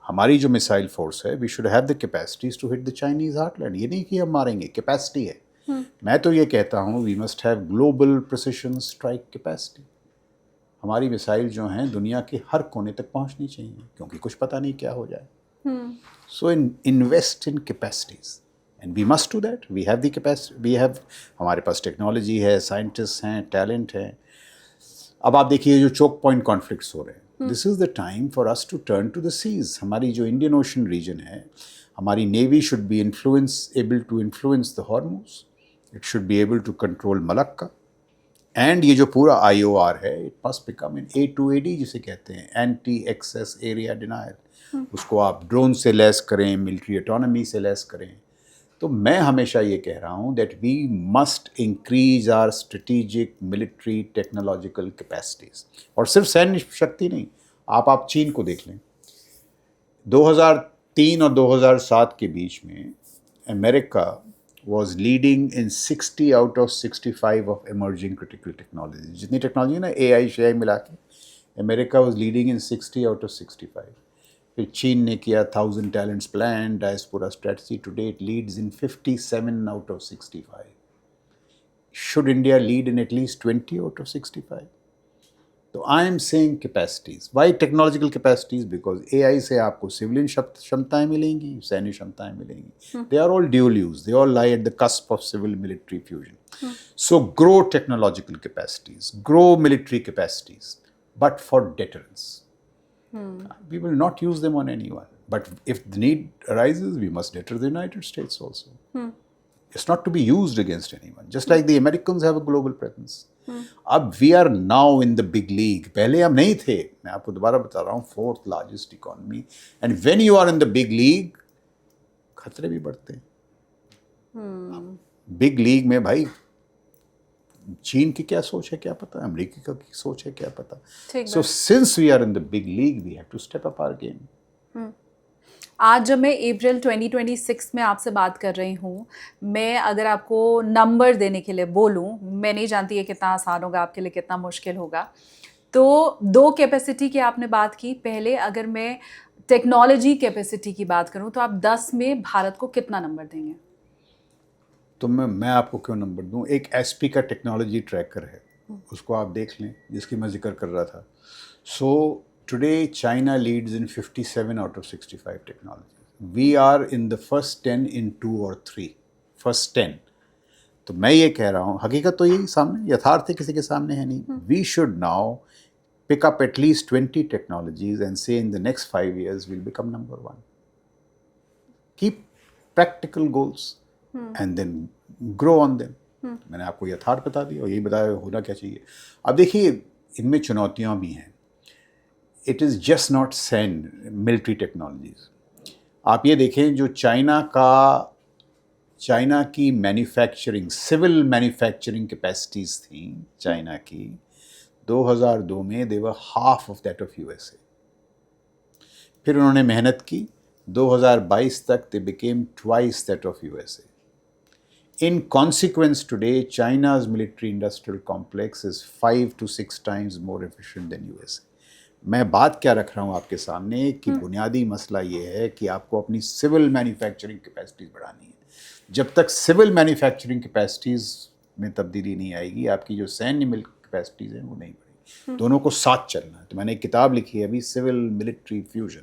हमारी जो मिसाइल फोर्स है, we should have the capacities to hit the Chinese heartland. ये नहीं कि हम मारेंगे, कैपेसिटी है. मैं तो ये कहता हूँ we must have global precision strike capacity. हमारी मिसाइल जो हैं दुनिया के हर कोने तक पहुँचनी चाहिए, क्योंकि कुछ पता नहीं क्या हो जाए. So invest in capacities and we must do that. We have the capacity, we have, हमारे पास टेक्नोलॉजी है, साइंटिस्ट हैं, टैलेंट है. अब आप देखिए जो चोक पॉइंट कॉन्फ्लिक्ट्स हो रहे हैं, this is the time for us to turn to the seas. हमारी जो इंडियन ओशन रीजन है, हमारी navy should be able to influence the Hormuz. It should be able to control Malacca. And ये जो पूरा IOR है, it must become in A2AD जिसे कहते हैं, एंटी एक्सेस एरिया डिनायल। उसको आप ड्रोन से लैस करें, मिलिट्री ऑटोनॉमी से लैस करें। तो मैं हमेशा ये कह रहा हूँ that we must increase our strategic military technological capacities. और सिर्फ सैन्य शक्ति नहीं, आप चीन को देख लें। 2003 और 2007 के बीच में America was leading in 60 out of 65 of emerging critical technologies. जितनी टेक्नोलॉजी है ना, AI शेआई मिला के, America was leading in 60 out of 65. फिर चीन ने किया 1000 talents plan, diaspora strategy. Today it leads in 57 out of 65. Should India lead in at least 20 out of 65? तो I am saying capacities. Why technological capacities? Because AI से आपको civilian क्षमताएं मिलेंगी, सैन्य क्षमताएं मिलेंगी। They are all dual use, they all lie at the cusp of civil military fusion. So grow technological capacities, grow military capacities, but for deterrence. We will not use them on anyone. But if the need arises, we must deter the United States also. It's not to be used against anyone. Just like the Americans have a global presence. अब we are now in the big league. पहले हम नहीं थे। मैं आपको दोबारा बता रहा हूँ, 4th largest economy. And when you are in the big league, खतरे भी बढ़ते हैं। बिग लीग में भाई चीन की क्या सोच है क्या पता, अमेरिका की सोच है क्या पता। So since we are in the big league, we have to step up our game. आज जब मैं अप्रैल 2026 में आपसे बात कर रही हूँ, मैं अगर आपको नंबर देने के लिए बोलूँ, मैं नहीं जानती ये कितना आसान होगा आपके लिए, कितना मुश्किल होगा। तो 2 कैपेसिटी की आपने बात की। पहले अगर मैं टेक्नोलॉजी कैपेसिटी की बात करूँ तो आप 10 में भारत को कितना नंबर देंगे? तो मैं आपको क्यों नंबर दूं? एक SP का टेक्नोलॉजी ट्रैकर है, उसको आप देख लें, जिसकी मैं जिक्र कर रहा था। So today China leads in 57 out of 65 technology. We are in the first 10 in 2 और 3, फर्स्ट 10। तो मैं ये कह रहा हूँ, हकीकत तो यही सामने, यथार्थ किसी के सामने है नहीं। We should now pick up at least 20 technologies and say in the next 5 years we'll become number 1. Keep practical goals and then grow on them. मैंने आपको यथार्थ बता दिया और यही बताया होना क्या चाहिए। अब देखिए, इनमें चुनौतियाँ भी हैं। इट इज़ जस्ट नॉट सैन्य मिलिट्री टेक्नोलॉजीज। आप ये देखें, जो चाइना की मैन्युफैक्चरिंग, सिविल मैन्युफैक्चरिंग कैपेसिटीज़ थी चाइना की 2002 में, they were half of that of USA. फिर उन्होंने मेहनत की, 2022 तक they became twice that of USA. In consequence, today China's military industrial complex is 5 to 6 times more efficient than USA. मैं बात क्या रख रहा हूँ आपके सामने कि बुनियादी मसला ये है कि आपको अपनी सिविल मैन्युफैक्चरिंग कैपेसिटीज़ बढ़ानी है। जब तक सिविल मैन्युफैक्चरिंग कैपेसिटीज़ में तब्दीली नहीं आएगी, आपकी जो सैन्य कैपेसिटीज़ हैं वो नहीं बढ़ी। दोनों को साथ चलना है। तो मैंने एक किताब लिखी है अभी, सिविल मिलिट्री फ्यूजन।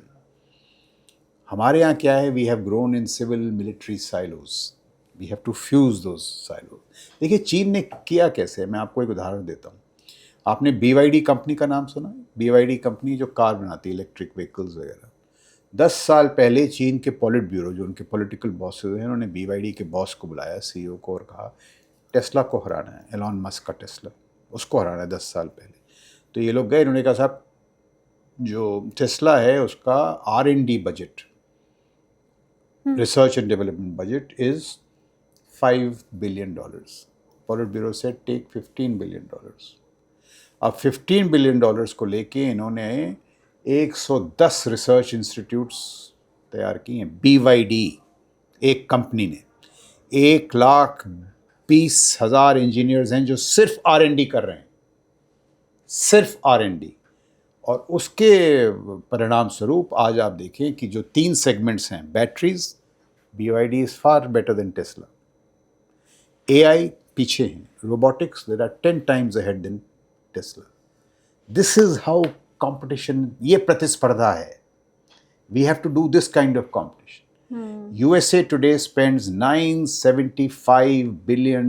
हमारे यहाँ क्या है, we have grown in civil military silos, we have to fuse those silos. देखिए चीन ने किया कैसे, मैं आपको एक उदाहरण देता हूँ। आपने BYD कंपनी का नाम सुना? BYD कंपनी जो कार बनाती है, इलेक्ट्रिक व्हीकल्स वगैरह। 10 साल पहले चीन के पॉलिट ब्यूरो, जो उनके पॉलिटिकल बॉसेज हैं, उन्होंने BYD के बॉस को बुलाया, CEO को, और कहा टेस्ला को हराना है, एलॉन मस्क का टेस्ला, उसको हराना है 10 साल पहले। तो ये लोग गए, उन्होंने कहा साहब जो टेस्ला है उसका R&D budget, research and development budget is $5 billion। Politburo से टेक $15 billion। अब $15 billion को लेके इन्होंने 110 रिसर्च इंस्टीट्यूट्स तैयार किए हैं। BYD एक कंपनी ने 1,20,000 इंजीनियर्स हैं जो सिर्फ R&D कर रहे हैं, सिर्फ R&D। और उसके परिणाम स्वरूप आज आप देखें कि जो 3 सेगमेंट्स हैं, batteries, BYD is far better than Tesla. AI पीछे हैं, robotics there are 10 times ahead than Tesla. This is how competition, ये प्रतिस्पर्धा है। We have to do this kind of competition. USA today spends $975 billion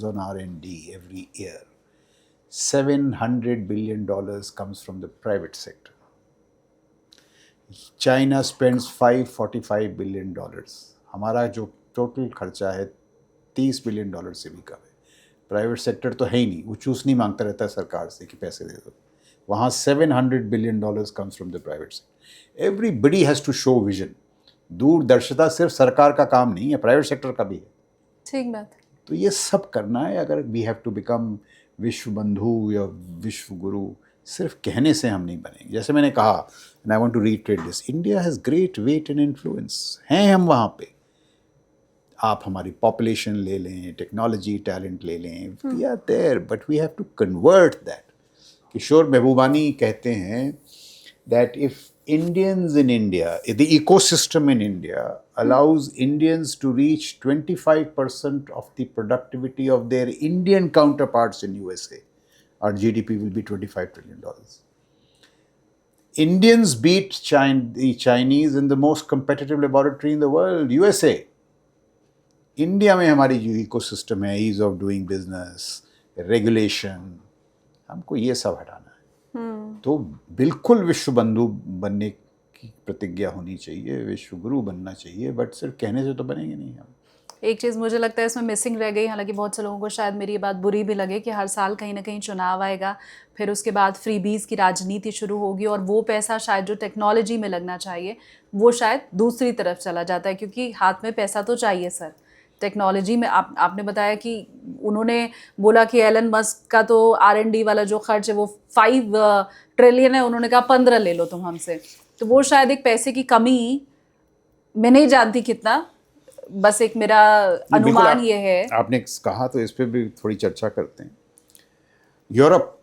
on R&D every year. $700 billion comes from the private sector. China spends $545 billion. हमारा जो total खर्चा है $30 billion से भी कम है। प्राइवेट सेक्टर तो है ही नहीं, वो चूस नहीं मांगता रहता है सरकार से कि पैसे दे दो। वहाँ $700 billion comes from the private sector. Everybody has to show vision. दूरदर्शिता सिर्फ सरकार का काम नहीं है, प्राइवेट सेक्टर का भी है। ठीक बात। तो ये सब करना है अगर वी हैव टू बिकम विश्व बंधु या विश्व गुरु। सिर्फ कहने से हम नहीं बनेंगे। जैसे मैंने कहा, and I want to reiterate this, India has great weight and influence, हैं हम वहाँ पे। आप हमारी पॉपुलेशन ले लें, टेक्नोलॉजी टैलेंट ले लें, we are there, but we have to convert that. Kishore Mahbubani कहते हैं that if Indians in India, the ecosystem in India allows Indians to reach 25% of the productivity of their Indian counterparts in USA, our GDP will be $25 trillion. Indians beat the Chinese in the most competitive laboratory in the world, USA. India में हमारी जो ecosystem है, ease of doing business, regulation, हमको ये सब हटाना है। तो बिल्कुल विश्व बंधु बनने की प्रतिज्ञा होनी चाहिए, विश्व गुरु बनना चाहिए, बट सिर्फ कहने से तो बनेंगे नहीं हम। एक चीज़ मुझे लगता है इसमें मिसिंग रह गई, हालांकि बहुत से लोगों को शायद मेरी ये बात बुरी भी लगे कि हर साल कहीं ना कहीं चुनाव आएगा, फिर उसके बाद फ्रीबीज की राजनीति शुरू होगी और वो पैसा शायद जो टेक्नोलॉजी में लगना चाहिए वो शायद दूसरी तरफ चला जाता है, क्योंकि हाथ में पैसा तो चाहिए सर। टेक्नोलॉजी में आपने बताया कि उन्होंने बोला कि एलन मस्क का तो R&D वाला जो खर्च है वो 5 ट्रिलियन है, उन्होंने कहा 15 ले लो तुम हमसे। तो वो शायद एक पैसे की कमी, मैं नहीं जानती कितना, बस एक मेरा अनुमान ये है। आपने कहा तो इस पे भी थोड़ी चर्चा करते हैं। Europe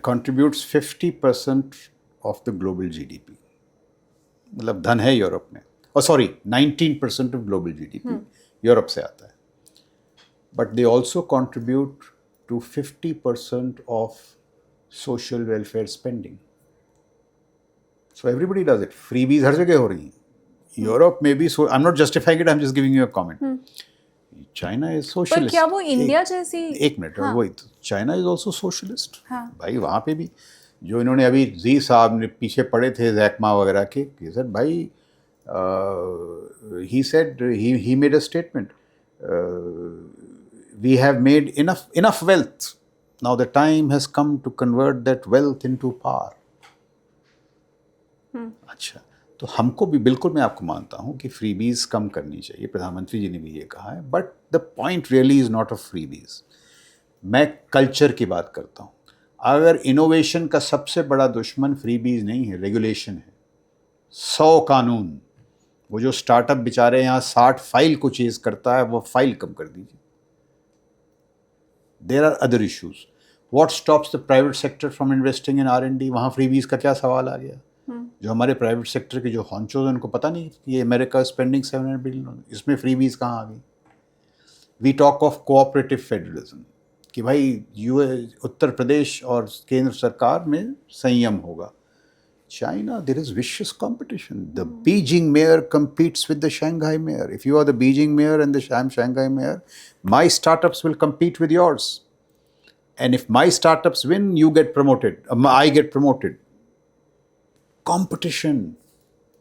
contributes 50% of the global GDP, मतलब धन है यूरोप में, और 19% ऑफ ग्लोबल GDP यूरोप से आता है, but they also contribute to 50% of social welfare spending. So everybody does it. Freebies हर जगह हो रही हैं यूरोप में भी। So I am not justifying it, I am just giving you a comment. China is socialist. पर क्या वो इंडिया जैसी? एक मिनट, वही तो, चाइना इज ऑल्सो सोशलिस्ट। भाई वहाँ पे भी जो इन्होंने अभी जी साहब ने पीछे पड़े थे जैकमा वगैरह के, सर भाई he said, he made a statement, we have made enough wealth, now the time has come to convert that wealth into power. अच्छा, तो हमको भी, बिल्कुल मैं आपको मानता हूँ कि फ्रीबीज कम करनी चाहिए, प्रधानमंत्री जी ने भी ये कहा है, but the point really is not of freebies. मैं कल्चर की बात करता हूँ। अगर इनोवेशन का सबसे बड़ा दुश्मन फ्रीबीज नहीं है, रेगुलेशन है। 100 कानून, वो जो स्टार्टअप बेचारे यहाँ 60 फाइल को चेज करता है, वो फाइल कम कर दीजिए। There are other issues. What stops the private sector from investing in R&D? वहाँ फ्रीबीज का क्या सवाल आ गया? जो हमारे प्राइवेट सेक्टर के जो हॉन्चोज हैं उनको पता नहीं कि अमेरिका स्पेंडिंग 700 बिलियन, इसमें फ्रीबीज कहाँ आ गई? We talk of cooperative federalism कि भाई उत्तर प्रदेश और केंद्र सरकार में संयम होगा। China, there is vicious competition. The Beijing mayor competes with the Shanghai mayor. If you are the Beijing mayor and the Shanghai mayor, my startups will compete with yours. And if my startups win, you get promoted. I get promoted. Competition.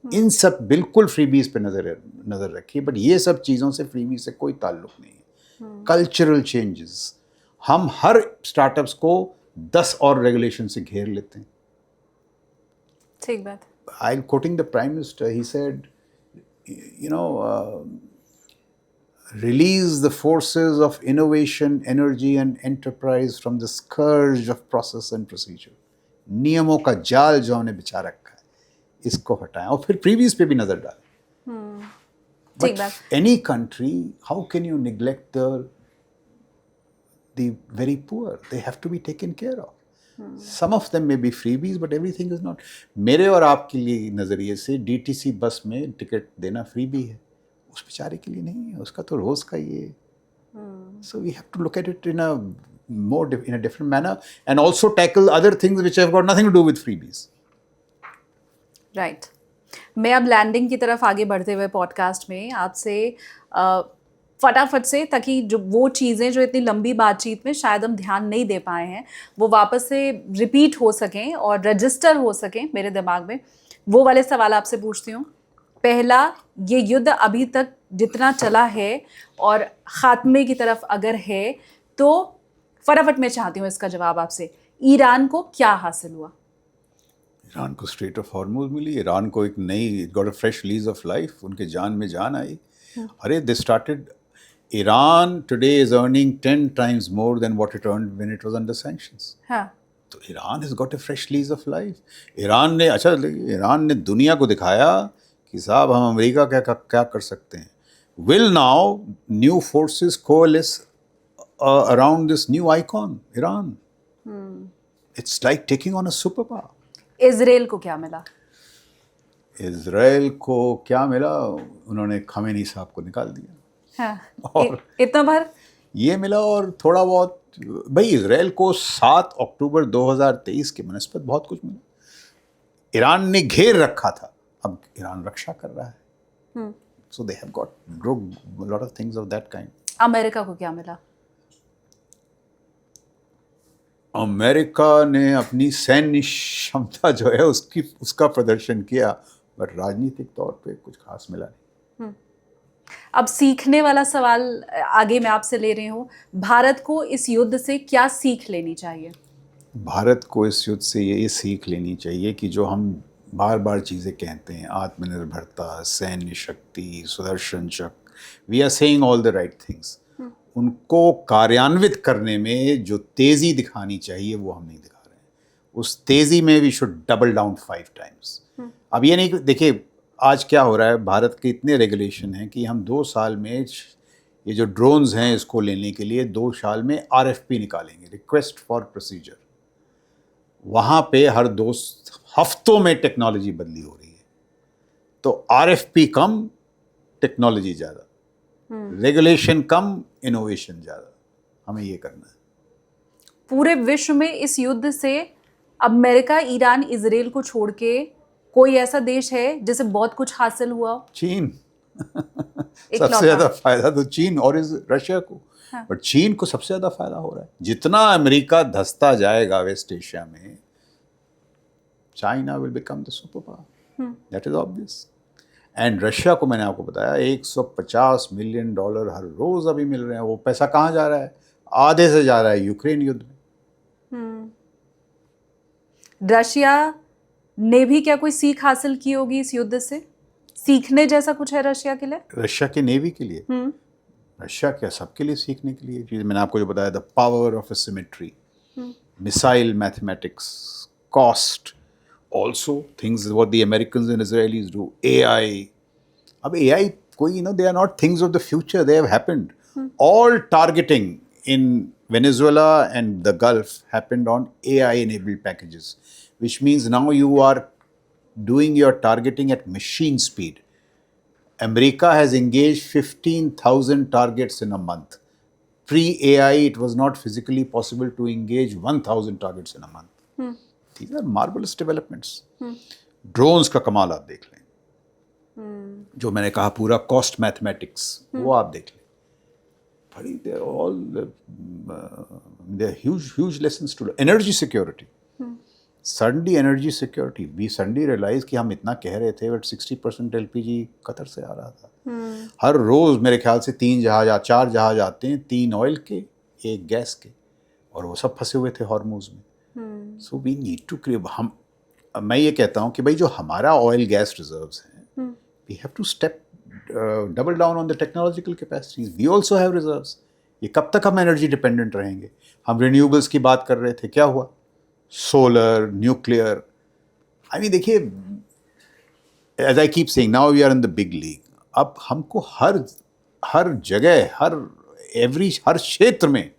इन सब बिल्कुल freebies पे नजर रखिए, but ये सब चीज़ों से freebies से कोई ताल्लुक नहीं है। कल्चरल चेंजेस, हम हर स्टार्टअप्स को 10 और रेगुलेशन से घेर लेते हैं। ठीक बात। I'm quoting the Prime Minister. He said, release the forces of innovation, energy and enterprise from the scourge of process and procedure. नियमों का जाल जो हमने बिछा रखा है, इसको हटाएं और फिर प्रीवियस पे भी नजर डालें। ठीक बात। Any country, how can you neglect the very poor? They have to be taken care of. Some of them may be freebies, but everything is not. मेरे और आपके लिए नज़रिए से DTC बस में टिकट देना फ्रीबी है, उस बेचारे के लिए नहीं है, उसका तो रोज़ का ही है। So we have to look at it in a different manner and also tackle other things which have got nothing to do with freebies. Right. मैं अब लैंडिंग की तरफ आगे बढ़ते हुए पॉडकास्ट में आपसे फटाफट से, ताकि जो वो चीज़ें जो इतनी लंबी बातचीत में शायद हम ध्यान नहीं दे पाए हैं वो वापस से रिपीट हो सकें और रजिस्टर हो सकें मेरे दिमाग में, वो वाले सवाल आपसे पूछती हूँ। पहला ये युद्ध अभी तक जितना चला है और खात्मे की तरफ अगर है तो फटाफट मैं चाहती हूँ इसका जवाब आपसे, ईरान को क्या हासिल हुआ? ईरान को स्ट्रेट ऑफ हॉर्मुज मिली, ईरान को एक नई got a fresh lease of life, उनके जान में जान आई। अरे they started, Iran today is earning 10 times more than what it earned when it was under sanctions. हाँ, तो Iran has got a fresh lease of life. Iran ने दुनिया को दिखाया कि साहब हम अमेरिका क्या कर सकते हैं। Will now new forces coalesce around this new icon Iran. It's like taking on a super power. Israel को क्या मिला? इजराइल को क्या मिला? उन्होंने खमेनी साहब को निकाल दिया। हाँ, और इतना भर ये मिला, और थोड़ा बहुत भाई इजराइल को 7 अक्टूबर 2023 के मनस्पत बहुत कुछ मिला। ईरान ने घेर रखा था, अब ईरान रक्षा कर रहा है। So they have got lot of things of that kind. America को क्या मिला? अमेरिका ने अपनी सैन्य क्षमता जो है उसका प्रदर्शन किया, बट राजनीतिक तौर पे कुछ खास मिला नहीं। अब सीखने वाला सवाल आगे मैं आपसे ले रही हूँ, भारत को इस युद्ध से क्या सीख लेनी चाहिए? भारत को इस युद्ध से ये सीख लेनी चाहिए कि जो हम बार बार चीज़ें कहते हैं, आत्मनिर्भरता, सैन्य शक्ति, Sudarshan Chakra, we are saying all the right things, उनको कार्यान्वित करने में जो तेज़ी दिखानी चाहिए वो हम नहीं दिखा रहे हैं। उस तेज़ी में we should double down 5 times। अब ये नहीं, देखिए आज क्या हो रहा है, भारत के इतने रेगुलेशन हैं कि हम 2 साल में ये जो ड्रोन्स हैं इसको लेने के लिए 2 साल में RFP निकालेंगे, रिक्वेस्ट फॉर प्रोसीजर। वहाँ पे हर 2 हफ्तों में टेक्नोलॉजी बदली हो रही है। तो RFP कम, टेक्नोलॉजी ज़्यादा, रेगुलेशन कम, इनोवेशन ज़्यादा। हमें ये करना है। पूरे विश्व में इस युद्ध से अमेरिका, ईरान, इजराइल को छोड़ के कोई ऐसा देश है जिसे बहुत कुछ हासिल हुआ? चीन। सबसे ज़्यादा फायदा तो चीन और रशिया को। हाँ। बट चीन को सबसे ज़्यादा फायदा हो रहा है। जितना अमेरिका धंसता जाएगा वेस्ट एशिया में, China will become the super power, that is obvious. And Russia को मैंने आपको बताया $150 मिलियन हर रोज अभी मिल रहे हैं। वो पैसा कहाँ जा रहा है? आधे से जा रहा है यूक्रेन युद्ध में। रशिया ने भी क्या कोई सीख हासिल की होगी इस युद्ध से? सीखने जैसा कुछ है रशिया के लिए? रशिया के नेवी के लिए, रशिया क्या सबके लिए सीखने के लिए चीज़ मैंने आपको जो बताया, the power of symmetry, missile mathematics, cost, also things what the Americans and Israelis do, AI. अब AI कोई, they are not things of the future, they have happened. All targeting in Venezuela and the Gulf happened on AI enabled packages, which means now you are doing your targeting at machine speed. America has engaged 15,000 targets in a month. Pre-AI it was not physically possible to engage 1,000 targets in a month. These are marvelous developments. Drones का कमाल आप देख लें, जो मैंने कहा पूरा cost mathematics, वो आप देख लें। बड़ी they are huge lessons to learn. Energy security. Suddenly energy security. We suddenly realized कि हम इतना कह रहे थे, बट 60% LPG कतर से आ रहा था। हर रोज मेरे ख्याल से 3 जहाज या 4 जहाज आते हैं, 3 ऑयल के, 1 गैस के, और वो सब फंसे हुए थे हॉर्मुज में। So we need to create, मैं ये कहता हूँ कि भाई जो हमारा ऑयल गैस रिजर्व्स हैं, we have to step double down on the technological capacities. We also have reserves. ये कब तक हम एनर्जी डिपेंडेंट रहेंगे? हम रिन्यूएबल्स की बात कर रहे थे, क्या हुआ? Solar, nuclear. आई मीन देखिए, as I keep saying, now we are in the big league. अब हमको हर जगह, हर क्षेत्र में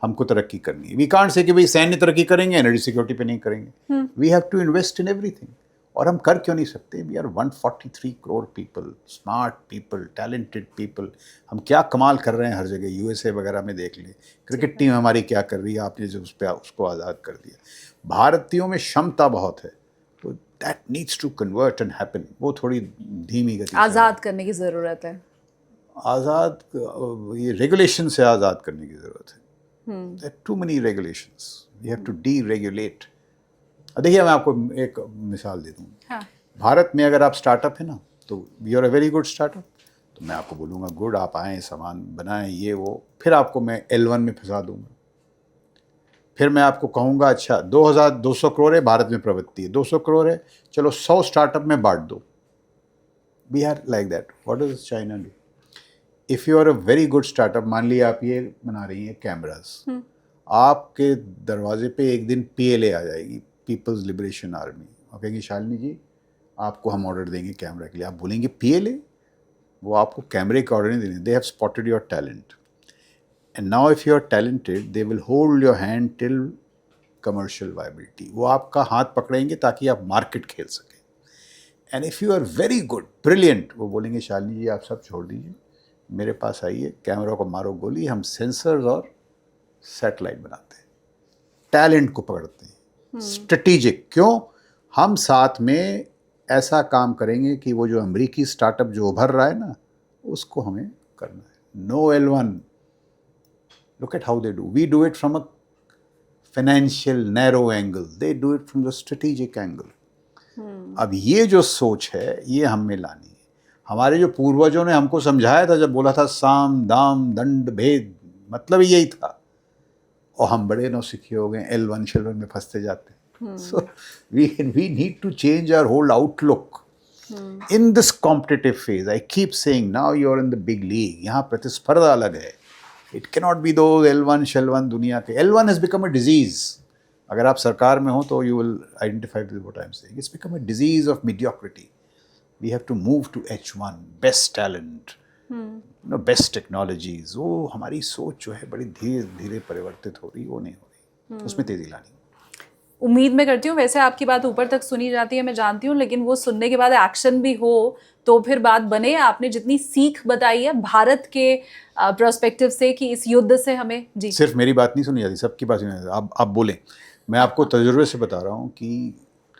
हमको तरक्की करनी है। वी कांट से कि भाई सैन्य तरक्की करेंगे, एनर्जी सिक्योरिटी पे नहीं करेंगे। We have to invest in everything. और हम कर क्यों नहीं सकते? We are 143 crore people, smart people, talented people. हम क्या कमाल कर रहे हैं हर जगह। यूएसए वगैरह में देख लें, क्रिकेट टीम हमारी क्या कर रही है, आपने जो उसको आज़ाद कर दिया। भारतीयों में क्षमता बहुत है, तो that needs to convert and happen. वो थोड़ी धीमी गति, आज़ाद करने की ज़रूरत है। ये रेगुलेशन से आज़ाद करने की ज़रूरत है। There are too many regulations. We have to deregulate. देखिए मैं आपको एक मिसाल दे दूँ। हाँ। भारत में अगर आप स्टार्टअप है ना, तो you are a very good startup, तो मैं आपको बोलूँगा गुड, आप आएँ, सामान बनाएं, ये वो, फिर आपको मैं L1 में फंसा दूँगा। फिर मैं आपको कहूँगा अच्छा 2,200 करोड़ है भारत में प्रवृत्ति है, 200 करोड़ है, चलो 100 स्टार्टअप में बांट दो। We are like that. What does China do? If you are a very good startup, मान लिया आप ये बना रही हैं कैमराज, आपके दरवाजे पे एक दिन PLA आ जाएगी, पीपल्स लिबरेशन आर्मी, और कहेंगे शालिनी जी आपको हम ऑर्डर देंगे कैमरा के लिए। आप बोलेंगे PLA? वो आपको कैमरे का ऑर्डर नहीं देंगे। They have spotted your talent, and now if you are talented they will hold your hand till commercial viability. वो आपका हाथ पकड़ेंगे ताकि आप मार्केट खेल सकें। And if you are very good, brilliant, वो बोलेंगे शालिनी जी आप सब छोड़ दीजिए, मेरे पास आइए, कैमरा को मारो गोली, हम सेंसर्स और सैटेलाइट बनाते हैं, टैलेंट को पकड़ते हैं, स्ट्रेटेजिक। क्यों? हम साथ में ऐसा काम करेंगे कि वो जो अमेरिकी स्टार्टअप जो उभर रहा है ना, उसको हमें करना है। No L1, look at how they do. We do it from a financial narrow angle, they do it from the strategic angle. अब ये जो सोच है ये हम में लानी है। हमारे जो पूर्वजों ने हमको समझाया था, जब बोला था साम दाम दंड भेद, मतलब यही था, और हम बड़े नौसिखिए हो गए, L1 शेलवन में फंसते जाते हैं। So we need to change our whole outlook in this competitive phase. I keep saying now you're in the big league. यहाँ प्रतिस्पर्धा अलग है। It cannot be those L1 शेलवन दुनिया के। L1 has become a disease. अगर आप सरकार में हो तो you will identify with what I'm saying. It's become a disease of mediocrity. We have to move to H1, best talent, best technologies. वो हमारी सोच जो है बड़ी धीरे धीरे परिवर्तित हो रही, वो नहीं हो रही, उसमें तेजी लानी। उम्मीद मैं करती हूँ, वैसे आपकी बात ऊपर तक सुनी जाती है मैं जानती हूँ, लेकिन वो सुनने के बाद एक्शन भी हो तो फिर बात बने। आपने जितनी सीख बताई है भारत के प्रोस्पेक्टिव से कि इस युद्ध से हमें, जी सिर्फ मेरी बात नहीं सुनी जाती, सबकी बात सुनी जाती। आप बोलें, मैं आपको तजुर्बे से बता रहा हूँ कि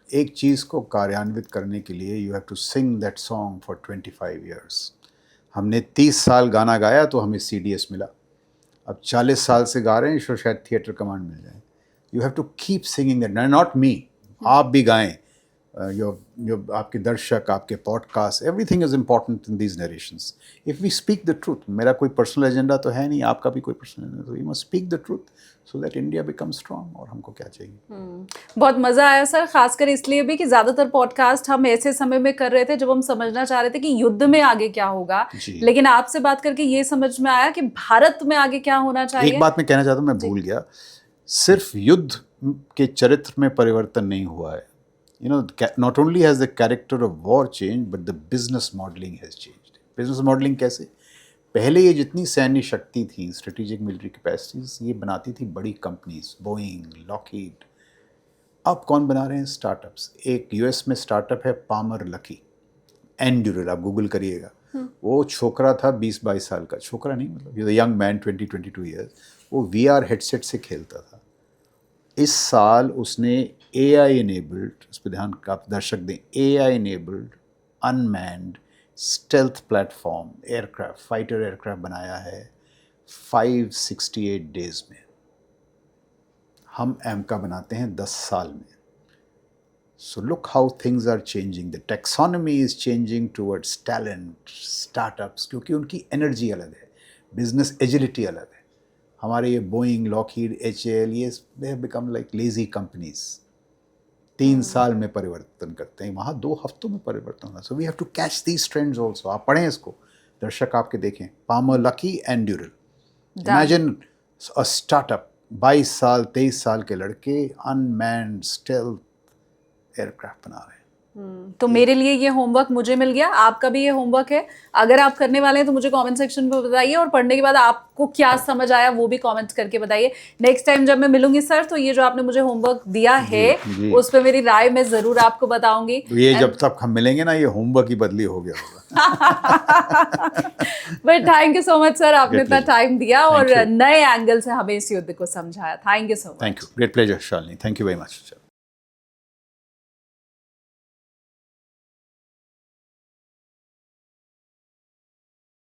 एक चीज़ को कार्यान्वित करने के लिए you have to sing that song for 25 years. हमने 30 साल गाना गाया तो हमें CDS मिला, अब 40 साल से गा रहे हैं, तो शायद थिएटर कमांड मिल जाए। You have to keep singing that. Not me. आप भी गाएं, जो आपके दर्शक, आपके podcast, everything is important in these narrations. If we speak the truth, मेरा कोई पर्सनल एजेंडा तो है नहीं, आपका भी कोई पर्सनल एजेंडा, तो we must speak the truth so that India becomes strong. और हमको क्या चाहिए? बहुत मज़ा आया सर, खासकर इसलिए भी कि ज़्यादातर पॉडकास्ट हम ऐसे समय में कर रहे थे जब हम समझना चाह रहे थे कि युद्ध में आगे क्या होगा, लेकिन आपसे बात करके ये समझ में आया कि भारत में आगे क्या होना चाहिए। एक बात मैं कहना चाहता हूँ, मैं भूल गया, सिर्फ युद्ध के चरित्र में परिवर्तन नहीं हुआ है। You know, not only has the character of war changed, but the business modeling has changed. Business modeling कैसे? पहले ये जितनी सैन्य शक्ति थी, स्ट्रेटेजिक मिलिट्री कैपेसिटीज, ये बनाती थी बड़ी कंपनीज, बोइंग, लॉकहीड। अब कौन बना रहे हैं? स्टार्टअप्स। एक US में स्टार्टअप है पामर लकी, एंड्यूरल, आप गूगल करिएगा। वो छोकरा था 20-22 साल का, छोकरा नहीं मतलब यंग मैन, 20-22 ईयर्स, वो VR हेडसेट से खेलता था। इस साल उसने AI enabled, इस पर ध्यान आप दर्शक दें, AI enabled unmanned stealth platform aircraft, fighter aircraft बनाया है 568 डेज में। हम AMCA बनाते हैं 10 साल में। So look how things are changing. The taxonomy is changing towards talent, startups, क्योंकि उनकी एनर्जी अलग है, बिजनेस एजिलिटी अलग है। हमारे ये बोइंग, लॉकहीड, HAL, ये they have become like lazy companies. 3 साल में परिवर्तन करते हैं, वहाँ 2 हफ्तों में परिवर्तन होगा। So we have to catch these trends also. आप पढ़ें इसको, दर्शक आपके देखें, Palmer Luckey Anduril. Imagine a startup, 22 साल 23 साल के लड़के अनमैन्ड स्टेल्थ एयरक्राफ्ट बना रहे हैं। तो मेरे लिए ये होमवर्क मुझे मिल गया, आपका भी ये होमवर्क है। अगर आप करने वाले हैं तो मुझे कमेंट सेक्शन में बताइए, और पढ़ने के बाद आपको क्या समझ आया वो भी कमेंट करके बताइए। नेक्स्ट टाइम जब मैं मिलूंगी सर, तो ये जो आपने मुझे होमवर्क दिया है उस पर मेरी राय मैं जरूर आपको बताऊंगी। तो ये जब तक हम मिलेंगे ना, ये होमवर्क ही बदली हो गया होगा। But thank you so much sir, आपने इतना टाइम दिया और नए एंगल से हमें इस युद्ध को समझाया। Thank you so much. Thank you, great pleasure Shalini, thank you very much.